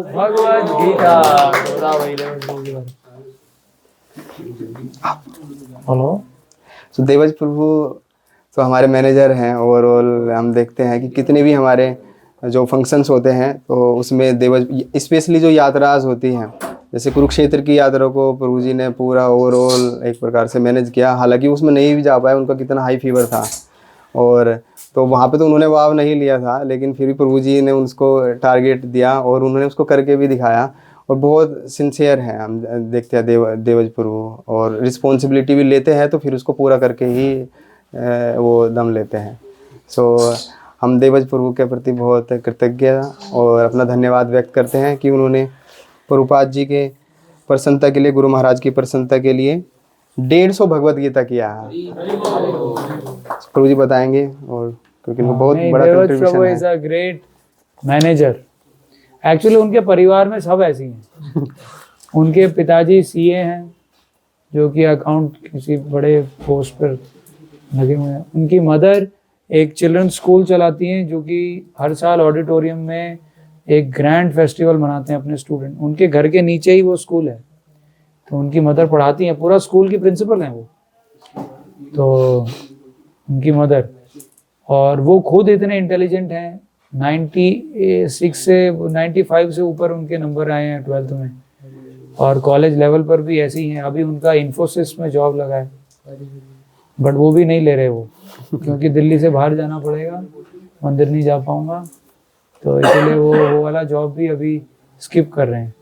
भगवत गीता। बताओ भाई देवज प्रभु के बारे में। हेलो। तो देवज प्रभु तो हमारे मैनेजर हैं। ओवरऑल हम देखते हैं कि कितने भी हमारे जो फंक्शंस होते हैं तो उसमें देवज, स्पेशली जो यात्राएं होती हैं, जैसे कुरुक्षेत्र की यात्रा को प्रभु जी ने पूरा ओवरऑल एक प्रकार से मैनेज किया। हालांकि उसमें नहीं भी जा पाए, उनका कितना हाई फीवर था, और तो वहाँ पे तो उन्होंने वाव नहीं लिया था, लेकिन फिर भी प्रभु जी ने उसको टारगेट दिया और उन्होंने उसको करके भी दिखाया। और बहुत सिंसियर हैं, हम देखते हैं देवज प्रभु, और रिस्पॉन्सिबिलिटी भी लेते हैं तो फिर उसको पूरा करके ही वो दम लेते हैं। सो हम देवज प्रभु के प्रति बहुत कृतज्ञ और अपना धन्यवाद व्यक्त करते हैं कि उन्होंने प्रभुपाद जी के प्रसन्नता के लिए, गुरु महाराज की प्रसन्नता के लिए 150 भगवत गीता किया है। प्रभु जी बताएंगे, और क्योंकि उनको बहुत बड़ा कंट्रीब्यूशन है। Is a great manager. Actually उनके परिवार में सब ऐसे ही हैं। उनके पिताजी सीए हैं, जो कि अकाउंट किसी बड़े पोस्ट पर लगे हुए हैं। उनकी मदर एक चिल्ड्रंस स्कूल चलाती हैं, जो कि हर साल ऑडिटोरियम में एक ग्रैंड फेस्टिवल मनाते हैं अपने स्टूडेंट। उनके घर के नीचे ही वो स्कूल है, तो उनकी मदर पढ़ाती हैं, पूरा स्कूल की प्रिंसिपल हैं वो, तो उनकी मदर। और वो खुद इतने इंटेलिजेंट हैं, 96 से 95 से ऊपर उनके नंबर आए हैं 12th में, और कॉलेज लेवल पर भी ऐसे ही हैं। अभी उनका इन्फोसिस में जॉब लगा है, बट वो भी नहीं ले रहे वो, क्योंकि दिल्ली से बाहर जाना पड़ेगा, मंदिर नहीं जा पाऊंगा, तो इसलिए वो वाला जॉब भी अभी स्किप कर रहे हैं,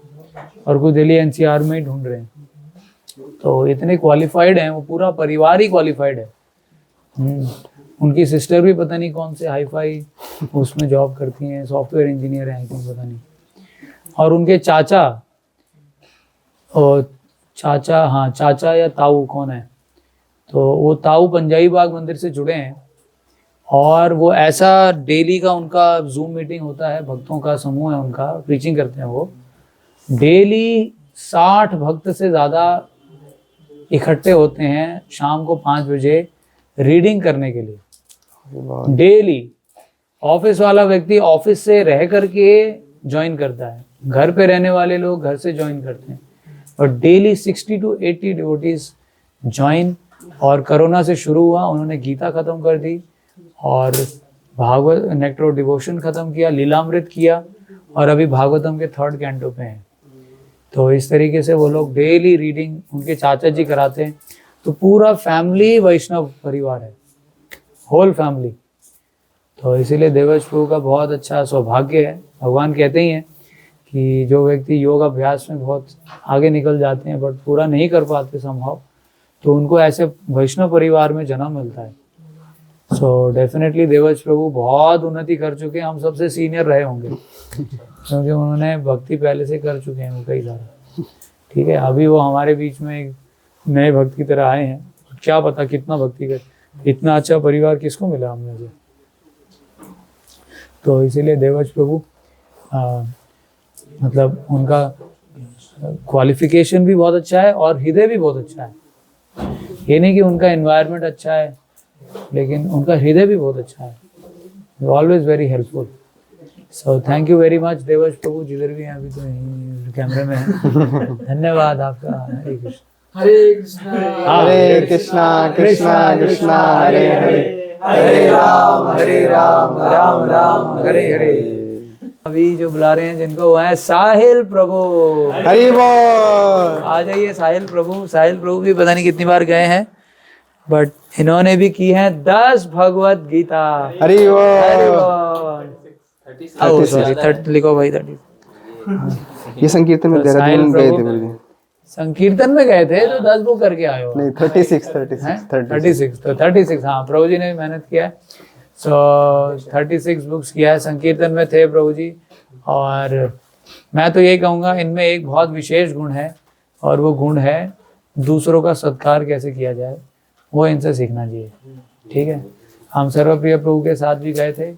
और कुछ दिल्ली एनसीआर में ही ढूंढ रहे हैं। तो इतने क्वालिफाइड हैं, वो पूरा परिवार ही क्वालिफाइड है। उनकी सिस्टर भी पता नहीं कौन से हाई फाई उसमें जॉब करती हैं, सॉफ्टवेयर इंजीनियर हैं आई थिंक, पता नहीं। और उनके चाचा, और चाचा या ताऊ कौन है, तो वो ताऊ पंजाबी बाग मंदिर से जुड़े हैं। और वो ऐसा डेली का उनका जूम मीटिंग होता है, भक्तों का समूह है उनका, प्रीचिंग करते हैं वो। डेली 60 भक्त से ज़्यादा इकट्ठे होते हैं शाम को 5 बजे रीडिंग करने के लिए, डेली। ऑफिस वाला व्यक्ति ऑफिस से रह करके ज्वाइन करता है, घर पे रहने वाले लोग घर से ज्वाइन करते हैं, और डेली 60 to 80 डिवोटीज ज्वाइन। और कोरोना से शुरू हुआ, उन्होंने गीता खत्म कर दी, और भागवत नेक्टर डिवोशन खत्म किया, लीलामृत किया, और अभी भागवतम के 3rd कैंटो पे हैं। तो इस तरीके से वो लोग डेली रीडिंग उनके चाचा जी कराते हैं। तो पूरा फैमिली वैष्णव परिवार है, होल फैमिली। तो इसीलिए देवज प्रभु का बहुत अच्छा सौभाग्य है। भगवान कहते ही हैं कि जो व्यक्ति योग अभ्यास में बहुत आगे निकल जाते हैं बट पूरा नहीं कर पाते संभव, तो उनको ऐसे वैष्णव परिवार में जन्म मिलता है। सो डेफिनेटली देवज प्रभु बहुत उन्नति कर चुके हैं, हम सबसे सीनियर रहे होंगे, क्योंकि उन्होंने भक्ति पहले से कर चुके हैं वो कई सारा। ठीक है, अभी वो हमारे बीच में एक नए भक्त की तरह आए हैं, क्या पता कितना भक्ति कर, इतना अच्छा परिवार किसको मिला हमने से। तो इसीलिए देवज प्रभु मतलब उनका क्वालिफिकेशन भी बहुत अच्छा है और हृदय भी बहुत अच्छा है। ये नहीं कि उनका एनवायरनमेंट अच्छा है, लेकिन उनका हृदय भी बहुत अच्छा है। Always very helpful. So thank you very much Devaj Prabhu, जिधर भी हैं अभी तो यहीं कैमरे में हैं। धन्यवाद आपका। हरे कृष्ण हरे कृष्णा हरे कृष्णा कृष्णा कृष्णा हरे हरे, हरे राम राम राम हरे हरे। अभी जो बुला रहे हैं जिनको, वो है साहिल प्रभु। हरि बोल। आ जाइए साहिल प्रभु। साहिल प्रभु भी पता नहीं कितनी बार गए हैं, बट इन्होंने भी की है 10 भगवत गीता। हरि हरि बोल। बोल। सॉरी 30 लिखो भाई, 30। ये संकीर्तन में देहरादून गए थे मुझे। संकीर्तन में गए थे तो 10 बुक करके आए हो। नहीं 36 तो 36 हाँ, प्रभु जी ने भी मेहनत किया है। सो 36 बुक्स किया है, संकीर्तन में थे प्रभु जी। और मैं तो यही कहूँगा, इनमें एक बहुत विशेष गुण है, और वो गुण है दूसरों का सत्कार कैसे किया जाए, वो इनसे सीखना चाहिए। ठीक है, हम सर्वप्रिय प्रभु के साथ भी गए थे,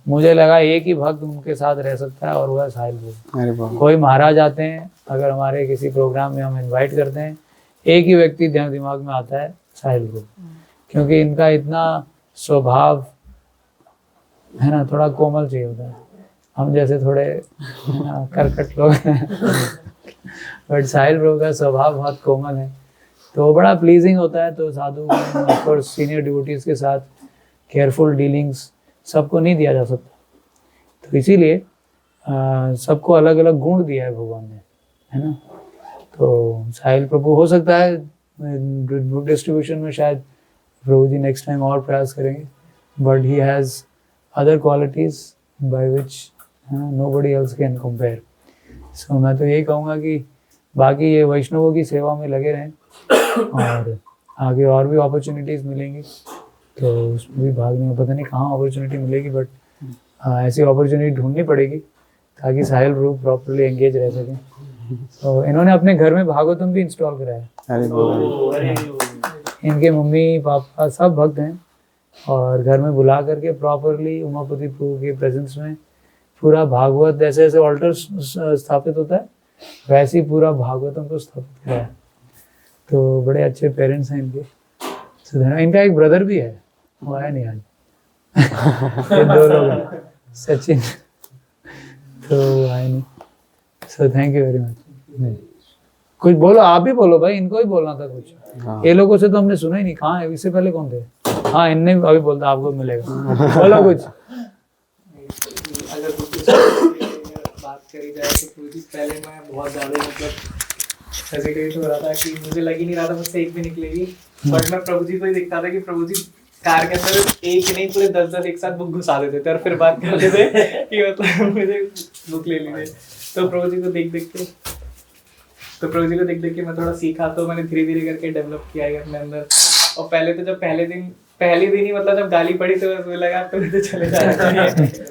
मुझे लगा एक ही भक्त उनके साथ रह सकता है, और वो है साहिल प्रभु। कोई महाराज आते हैं, अगर हमारे किसी प्रोग्राम में हम इनवाइट करते हैं, एक ही व्यक्ति दिमाग में आता है, साहिल प्रभु, क्योंकि इनका इतना स्वभाव है ना, थोड़ा कोमल चाहिए होता है। हम जैसे थोड़े है ना करकट लोग हैं बट साहिल ब्रो का स्वभाव बहुत कोमल है, तो बड़ा प्लीजिंग होता है। तो साधु और सीनियर डिवोटीज के साथ केयरफुल डीलिंग्स सबको नहीं दिया जा सकता, तो इसीलिए सबको अलग अलग गुण दिया है भगवान ने, है ना। तो साहिल प्रभु हो सकता है बुक डिस्ट्रीब्यूशन में शायद प्रभु जी नेक्स्ट टाइम और प्रयास करेंगे, but he has other qualities by which nobody else can compare. So मैं तो यही कहूँगा कि बाकी ये वैष्णवों की सेवा में लगे रहें, और आगे और भी अपॉर्चुनिटीज़ मिलेंगी तो उसमें भी भाग लेंगे। पता नहीं कहाँ अपॉर्चुनिटी मिलेगी, बट ऐसी अपॉर्चुनिटी ढूंढनी पड़ेगी ताकि साहिल रूप प्रॉपरली एंगेज रह सकें। तो इन्होंने अपने घर में भागवतम भी इंस्टॉल कराया। इनके मम्मी पापा सब भक्त हैं, और घर में बुला करके प्रॉपरली उमापति प्रभु के प्रेजेंस में पूरा भागवत, जैसे जैसे ऑल्टर स्थापित होता है वैसे ही पूरा भागवतम को स्थापित कराया। तो बड़े अच्छे पेरेंट्स हैं इनके। तो इनका एक ब्रदर भी है, वो आया नहीं आज ये 2 लोग हैं, सचिन तो आए नहीं। सो थैंक यू वेरी मच। कुछ बोलो, आप भी बोलो भाई, इनको ही बोलना था कुछ। ये लोगों से तो हमने सुना ही नहीं। कहाँ है, इससे पहले कौन थे? हाँ, इनने अभी बोलता आपको मिलेगा, बोलो कुछ। अगर बात करी जाए तो पूरी पहले मैं बहुत ज़्यादा मतलब हेजिटेट हो रहा था कि मुझे लग ही नहीं रहा था मुझसे एक भी निकलेगी, बट मैं प्रभु जी को ही दिखता था कि प्रभु जी कार के अंदर एक नहीं पूरे 10 एक साथ बुक घुसा देते थे और फिर बात करते थे कि मतलब मुझे बुक ले लीजिए। तो प्रभु जी को देख देख के मैं थोड़ा सीखा, तो मैंने धीरे धीरे करके डेवलप किया है अपने अंदर। और पहले तो जब पहले दिन ही मतलब जब गाली पड़ी तो मुझे लगा तो चले जाना चाहिए,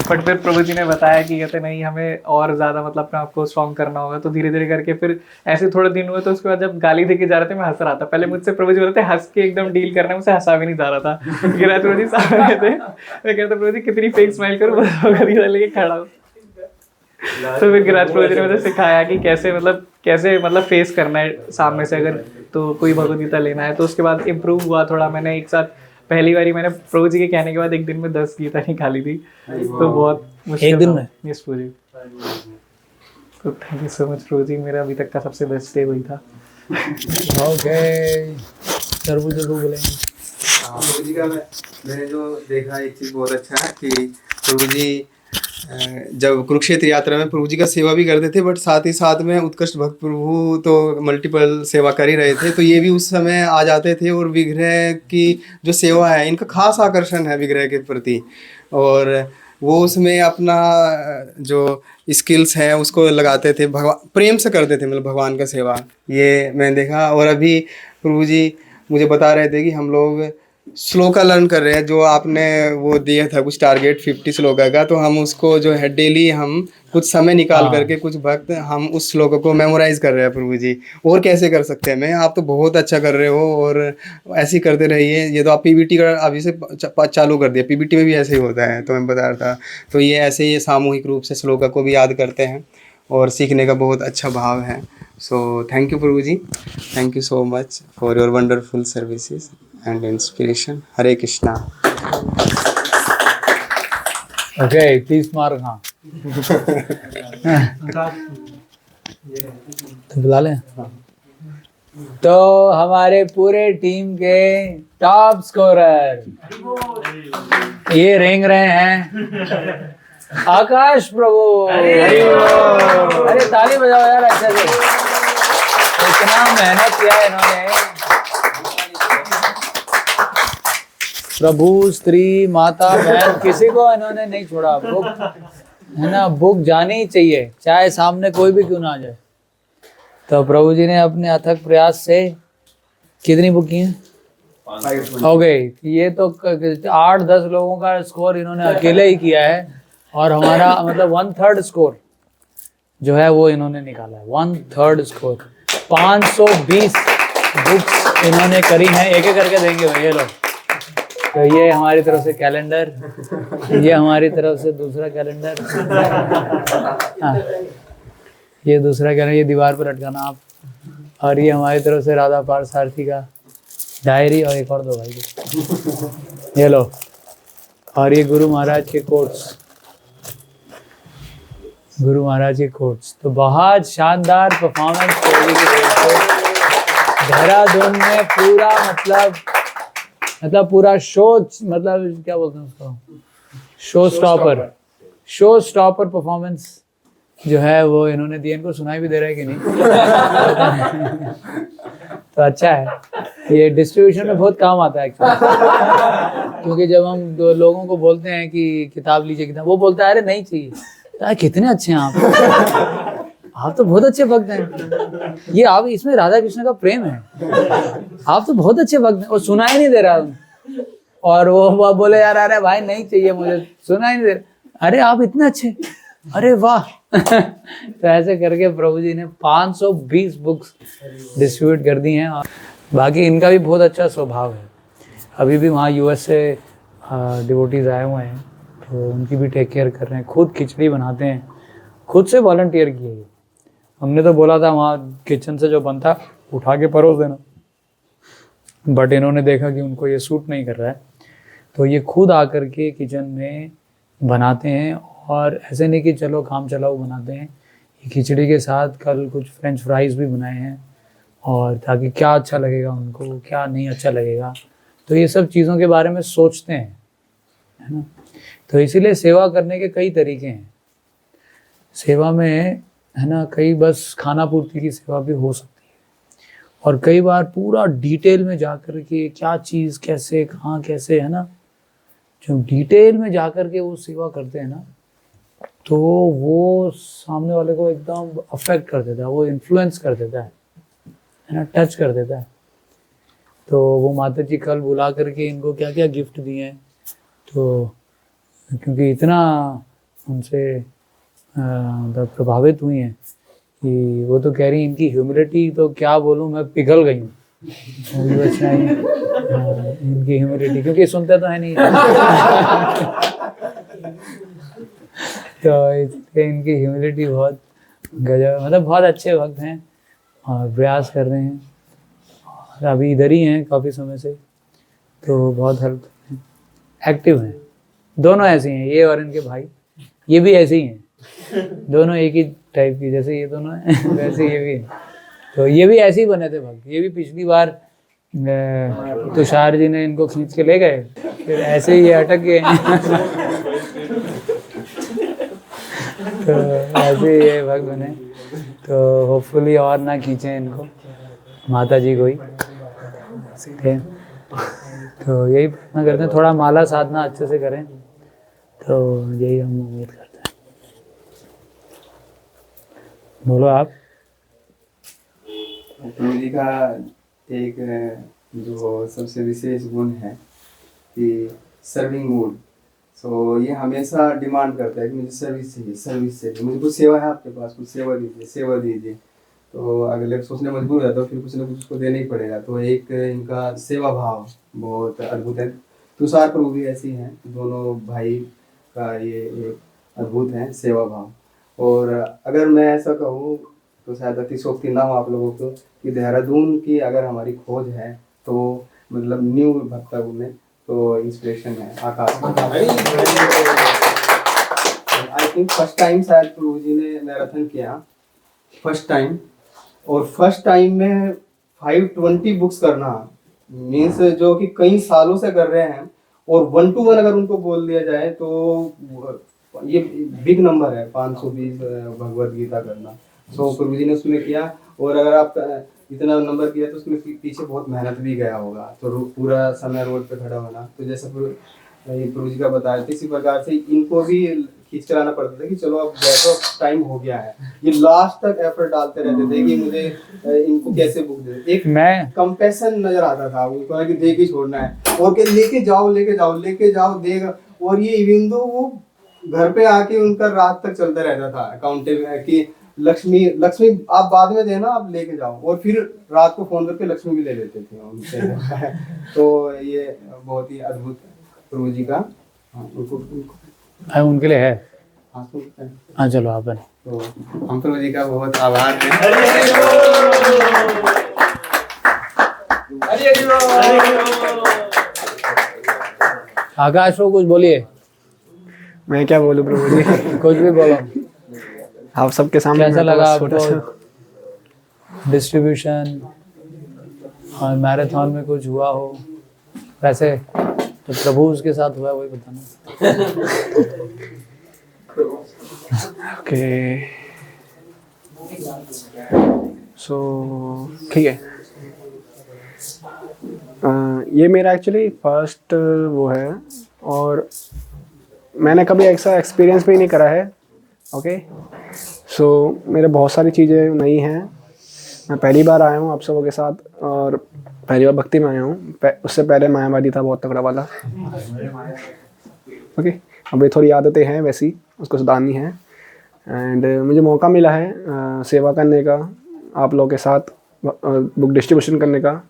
बट फिर प्रभु जी ने बताया कि कहते नहीं, हमें और ज़्यादा मतलब अपने आपको स्ट्रॉन्ग करना होगा। तो धीरे धीरे करके फिर ऐसे थोड़े दिन हुए, तो उसके बाद जब गाली देके जा रहे थे मैं हंस रहा था। पहले मुझसे प्रभु जी बोलते हंस के एकदम डील करना, मुझसे हंसा भी नहीं जा रहा था। गिराज प्रभु जी सामने थे, मैं कहता प्रभु जी कितनी फेक स्माइल करूँ, बस लेके खड़ा हूँ। तो फिर गिराज प्रभु जी ने मुझे सिखाया कि कैसे मतलब फेस करना है सामने से, अगर तो कोई भगवदगीता लेना है। तो उसके बाद इम्प्रूव हुआ थोड़ा। मैंने एक साथ पहली बारी मैंने प्रभु जी के कहने के बाद एक दिन में 10 गीता निकाली थी, तो बहुत मुश्किल एक दिन था। में? यस प्रभु जी। तो थैंक यू सो मच प्रभु जी, मेरा अभी तक का सबसे बेस्ट डे वही था। ओके, तरबूज को बोलेंगे। प्रभु जी का मैंने जो देखा एक चीज़ बहुत अच्छा है कि प्रभु जी जब कुरुक्षेत्र यात्रा में प्रभु जी का सेवा भी करते थे, बट साथ ही साथ में उत्कृष्ट भक्त प्रभु तो मल्टीपल सेवा कर ही रहे थे, तो ये भी उस समय आ जाते थे। और विग्रह की जो सेवा है, इनका खास आकर्षण है विग्रह के प्रति, और वो उसमें अपना जो स्किल्स है उसको लगाते थे, भगवान प्रेम से करते थे, मतलब भगवान का सेवा, ये मैंने देखा। और अभी प्रभु जी मुझे बता रहे थे कि हम लोग श्लोका लर्न कर रहे हैं, जो आपने वो दिया था कुछ टारगेट 50 श्लोका का, तो हम उसको जो है डेली हम कुछ समय निकाल करके कुछ भक्त हम उस श्लोक को मेमोराइज कर रहे हैं। प्रभु जी और कैसे कर सकते हैं? मैं आप तो बहुत अच्छा कर रहे हो और ऐसे ही करते रहिए। ये तो आप पीबीटी का अभी से चालू कर दिया, पीबीटी में भी ऐसे ही होता है, तो मैं बता रहा था। तो ये ऐसे ही सामूहिक रूप से श्लोका को भी याद करते हैं और सीखने का बहुत अच्छा भाव है। So thank you Prabhu ji, thank you so much for your wonderful services and inspiration. Hare Krishna. Okay, please मार। हाँ तो बुला लें। तो हमारे पूरे टीम के टॉप स्कोरर ये रेंग रहे हैं आकाश प्रभु। अरे ताली बजाओ यार अच्छे से, इतना मेहनत किया है इन्होंने। प्रभु, स्त्री, माता, बहन, किसी को इन्होंने नहीं छोड़ा। बुक है ना, बुक जानी ही चाहिए, चाहे सामने कोई भी क्यों ना आ जाए। तो प्रभु जी ने अपने अथक प्रयास से कितनी बुक की हैं? हो गई। ये तो 8-10 लोगों का स्कोर इन्होंने अकेले ही किया है, और हमारा मतलब 1/3 स्कोर जो है वो इन्होंने निकाला है। 1/3 स्कोर 520 बुक्स इन्होंने करी हैं। एक एक करके देंगे भैया लोग। तो ये हमारी तरफ से कैलेंडर, ये हमारी तरफ से दूसरा कैलेंडर, हाँ ये दूसरा कैलेंडर, ये दीवार पर लटकाना आप। और ये हमारी तरफ से राधा पार सारथी का डायरी, और एक और दो भाई ये लो। और ये गुरु महाराज के कोट्स, गुरु महाराज के कोट्स। तो बहुत शानदार परफॉर्मेंस प्रभु की तरफ से। देहरादून में पूरा मतलब पूरा शो, मतलब क्या बोलते हैं उसको, शो स्टॉपर परफॉर्मेंस जो है वो इन्होंने दिया। इनको सुनाई भी दे रहा है कि नहीं? तो अच्छा है, ये डिस्ट्रीब्यूशन में बहुत काम आता है एक्चुअली। क्योंकि जब हम दो लोगों को बोलते हैं कि किताब लीजिए किताब, वो बोलता है अरे नहीं चाहिए। यार कितने अच्छे हैं आप तो बहुत अच्छे भक्त हैं, ये आप इसमें राधा कृष्ण का प्रेम है, आप तो बहुत अच्छे भक्त हैं। और सुना ही नहीं दे रहा और वो बोले यार अरे भाई नहीं चाहिए मुझे, सुना ही नहीं दे रहा, अरे आप इतने अच्छे, अरे वाह। तो ऐसे करके प्रभु जी ने 520 बुक्स डिस्ट्रीब्यूट कर दी हैं। और बाकी इनका भी बहुत अच्छा स्वभाव है। अभी भी वहाँ यूएस से डिवोटीज आए हुए हैं, तो उनकी भी टेक केयर कर रहे हैं। खुद खिचड़ी बनाते हैं, खुद से वॉलंटियर किए। हमने तो बोला था वहाँ किचन से जो बनता उठा के परोस देना, बट इन्होंने देखा कि उनको ये सूट नहीं कर रहा है, तो ये खुद आकर के किचन में बनाते हैं। और ऐसे नहीं कि चलो काम चलाओ बनाते हैं, ये खिचड़ी के साथ कल कुछ फ्रेंच फ्राइज़ भी बनाए हैं, और ताकि क्या अच्छा लगेगा उनको, क्या नहीं अच्छा लगेगा, तो ये सब चीज़ों के बारे में सोचते हैं, है ना। तो इसीलिए सेवा करने के कई तरीके हैं। सेवा में, है ना, कई बस खाना पूर्ति की सेवा भी हो सकती है, और कई बार पूरा डिटेल में जाकर के क्या चीज़ कैसे कहाँ कैसे, है ना, जो डिटेल में जाकर के वो सेवा करते हैं ना, तो वो सामने वाले को एकदम अफेक्ट कर देता है, वो इन्फ्लुएंस कर देता है ना, टच कर देता है। तो वो माता जी कल बुला करके इनको क्या क्या गिफ्ट दिए हैं, तो क्योंकि इतना उनसे मतलब प्रभावित हुई हैं कि वो तो कह रही इनकी ह्यूमिलिटी तो क्या बोलूँ मैं, पिघल गई हूँ। अच्छा इनकी ह्यूमिलिटी, क्योंकि सुनते तो है नहीं। तो इसलिए इनकी ह्यूमिलिटी बहुत गजब, मतलब बहुत अच्छे भक्त हैं और प्रयास कर रहे हैं, और अभी इधर ही हैं काफ़ी समय से, तो बहुत हेल्प एक्टिव हैं। दोनों ऐसे हैं, ये और इनके भाई, ये भी ऐसे ही हैं, दोनों एक ही टाइप की, जैसे ये दोनों हैं वैसे ये भी हैं। तो ये भी ऐसे ही बने थे भक्त। ये भी पिछली बार तुषार जी ने इनको खींच के ले गए, फिर ऐसे ही ये अटक गए। तो ऐसे ही ये भक्त बने, तो होपफुली और ना खींचें इनको, माता जी को ही। तो यही प्रार्थना करते हैं, थोड़ा माला साधना अच्छे से करें, तो यही हम उम्मीद करते हैं। बोलो आप। प्रभु जी का एक जो सबसे विशेष गुण है कि सर्विंग मूड। सो ये हमेशा डिमांड करता है कि मुझे सर्विस चाहिए, मुझे कुछ सेवा है आपके पास, कुछ सेवा दीजिए। तो अगले सोचने मजबूर हो जाता है, फिर कुछ ना कुछ उसको देना ही पड़ेगा। तो एक इनका सेवा भाव बहुत अद्भुत है। तुषार प्रभु भी ऐसी हैं, दोनों भाई का ये एक अद्भुत है सेवा भाव। और अगर मैं ऐसा कहूँ तो शायद अतिशोक्ति ना हो आप लोगों को कि देहरादून की अगर हमारी खोज है, तो मतलब न्यू भक्तों में तो इंस्पिरेशन है आकाश। आई थिंक फर्स्ट टाइम शायद प्रभु जी ने मैराथन किया, फर्स्ट टाइम, और फर्स्ट टाइम में 520 बुक्स करना मीन्स जो कि कई सालों से कर रहे हैं, और 1 to 1 अगर उनको बोल दिया जाए तो ये बिग नंबर है 520 भगवत गीता करना। सो प्रभु जी ने उसमें किया, और अगर आप इतना नंबर किया तो उसमें पीछे बहुत मेहनत भी गया होगा। तो पूरा समय रोड पे खड़ा होना, तो जैसे प्रभु जी का बताया था, इसी प्रकार से इनको भी खींच चलाना पड़ता था कि चलो अब बैठो, टाइम हो गया है। ये लास्ट तक एफर्ट डालते रहते थे कि मुझे इनको कैसे बुक दे। एक मैं कंपैशन नजर आता था उनको कि दे के छोड़ना है, और के लेके जाओ देगा। और ये इवन दो वो घर पे आके उनका रात तक चलता रहता था अकाउंटेबल कि लक्ष्मी आप बाद में देना, आप लेके जाओ। और फिर रात को फोन करके लक्ष्मी भी ले लेते थे उनसे। तो ये बहुत ही अद्भुत प्रभु जी का उनके लिए है। हाँ चलो आप बने। तो हम प्रभु जी का बहुत आभार हैं। आकाश को कुछ बोलिए, मैं क्या बोलूं प्रभु जी, कुछ भी बोलो। आप सबके सामने कैसा मैं तो लगा बस छोटा सा आपको डिस्ट्रीब्यूशन और मैराथन में कुछ हुआ हो? वैसे तो प्रभु उसके साथ हुआ है वही बताना। ओके सो ठीक है। ये मेरा एक्चुअली फर्स्ट वो है और मैंने कभी ऐसा एक्सपीरियंस भी नहीं करा है। ओके सो मेरे बहुत सारी चीज़ें नई हैं। मैं पहली बार आया हूँ आप सबों के साथ और पहली बार भक्ति में आया हूँ। उससे पहले मायावादी था बहुत तगड़ा वाला। ओके अभी थोड़ी आदतें हैं वैसी, उसको सुधारनी है। एंड मुझे मौका मिला है सेवा करने का, आप लोगों के साथ बुक डिस्ट्रीब्यूशन करने का,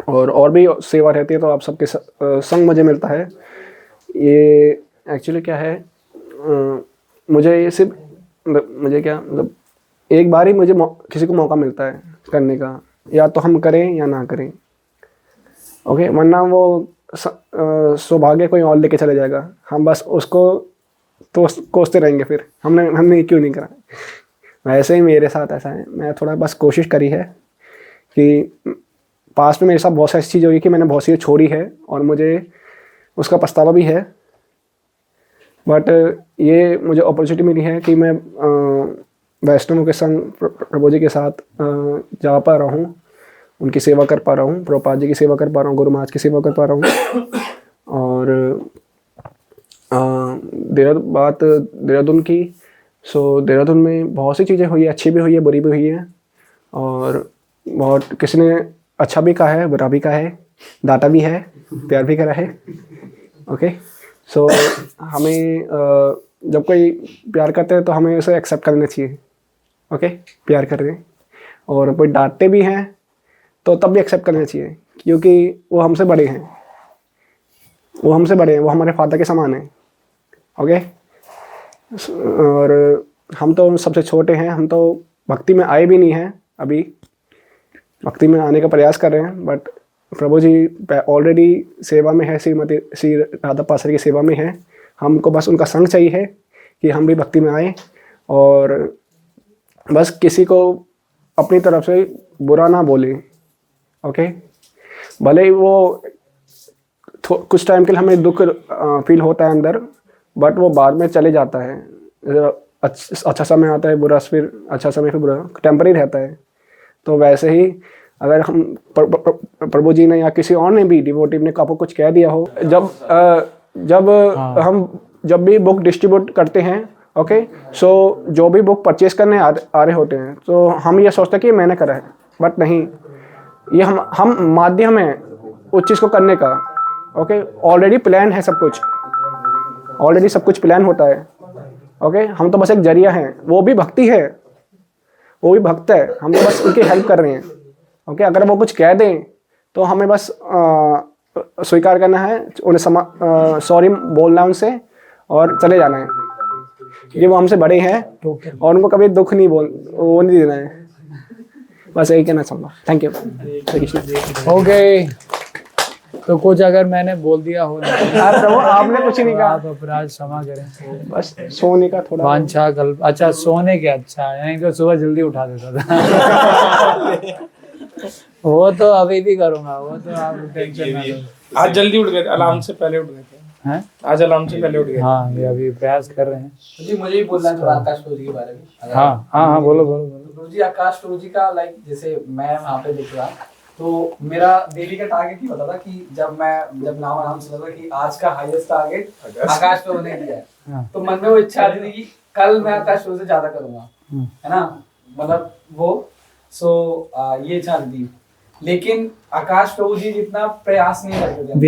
और भी सेवा रहती है तो आप सबके संग मुझे मिलता है। ये एक्चुअली क्या है, मुझे ये सिर्फ मुझे क्या मतलब एक बार ही मुझे किसी को मौका मिलता है करने का, या तो हम करें या ना करें। ओके वरना वो सौभाग्य कोई और लेके चले जाएगा, हम बस उसको तो कोसते रहेंगे फिर हमने क्यों नहीं करा। वैसे ही मेरे साथ ऐसा है, मैं थोड़ा बस कोशिश करी है कि पास्ट में मेरे साथ बहुत सारी चीज़ें हुई कि मैंने बहुत सी छोड़ी है और मुझे उसका पछतावा भी है। बट ये मुझे अपॉर्चुनिटी मिली है कि मैं वैष्णवों के संग प्रभु जी के साथ जा पा रहा हूँ, उनकी सेवा कर पा रहा हूँ, प्रभुपाद जी की सेवा कर पा रहा हूँ, गुरु महाराज की सेवा कर पा रहा हूँ। और देहरादून की, सो देहरादून में बहुत सी चीज़ें हुई है, अच्छी भी हुई है, बुरी भी हुई है। और बहुत किसी ने अच्छा भी कहा है, बुरा भी कहा है, डांटा भी है, प्यार भी करा है। ओके सो हमें जब कोई प्यार करते हैं तो हमें उसे एक्सेप्ट करना चाहिए। ओके प्यार कर रहे हैं, और कोई डांटते भी हैं तो तब भी एक्सेप्ट करना चाहिए, क्योंकि वो हमसे बड़े हैं, वो हमारे फादर के समान हैं। ओके और हम तो सबसे छोटे हैं, हम तो भक्ति में आए भी नहीं हैं, अभी भक्ति में आने का प्रयास कर रहे हैं। बट प्रभु जी ऑलरेडी सेवा में है, श्री राधा पासर की सेवा में है। हमको बस उनका संग चाहिए है कि हम भी भक्ति में आए, और बस किसी को अपनी तरफ से बुरा ना बोले। ओके भले ही वो कुछ टाइम के लिए हमें दुख फील होता है अंदर, बट वो बाद में चले जाता है। अच्छा समय आता है, बुरा फिर अच्छा समय, फिर बुरा, टेम्पररी रहता है। तो वैसे ही अगर हम प्रभु जी ने या किसी और ने भी डिवोटी ने आपको कुछ कह दिया हो, जब भी बुक डिस्ट्रीब्यूट करते हैं, ओके सो जो भी बुक परचेज करने आ रहे होते हैं, तो हम ये सोचते हैं कि मैंने करा है, बट नहीं, ये हम माध्यम है उस चीज़ को करने का। ओके ऑलरेडी प्लान है सब कुछ, ऑलरेडी सब कुछ प्लान होता है। ओके हम तो बस एक जरिया हैं, वो भी भक्ति है, वो भी भक्त है, हम तो बस उनकी हेल्प कर रहे हैं। ओके अगर वो कुछ कह दें तो हमें बस स्वीकार करना है, उन्हें सॉरी बोलना है उनसे और चले जाना है। ये वो हमसे बड़े हैं और उनको कभी दुख वो नहीं देना है। बस यही कहना चाहूँगा। Thank you. ओके तो कुछ अगर मैंने बोल दिया हो, प्रभु आपने कुछ नहीं कहा, आप अपराध क्षमा करें। बस सोने का थोड़ा वांछा कल्प, अच्छा सोने के, अच्छा यानी कि सुबह जल्दी उठा देता था। वो तो अभी भी करूंगा, वो तो आप टेंशन ना लो। आज जल्दी उठ गए, अलार्म से पहले उठ गए थे। हैं? आज अलार्म से पहले उठ गए। हाँ ये अभी प्रयास कर रहे हैं। जी मुझे ही बोलना है थोड़ा आकाश प्रभु जी के बारे में। हाँ बोलो। प्रभु जी आकाश प्रभु जी का लाइक जैसे मैं वहाँ पे दिख रहा, तो मेरा डेली का टारगेट ही होता था कि जब नाम आराम से लगा कि आज का हाईएस्ट टारगेट आकाश प्रभु ने दिया है, हाँ। तो मन में वो इच्छा आती थी कि कल मैं आकाश प्रभु से ज्यादा करूंगा, है ना, मतलब वो ये इच्छा थी। लेकिन आकाश प्रभु जी जितना प्रयास नहीं करते थे।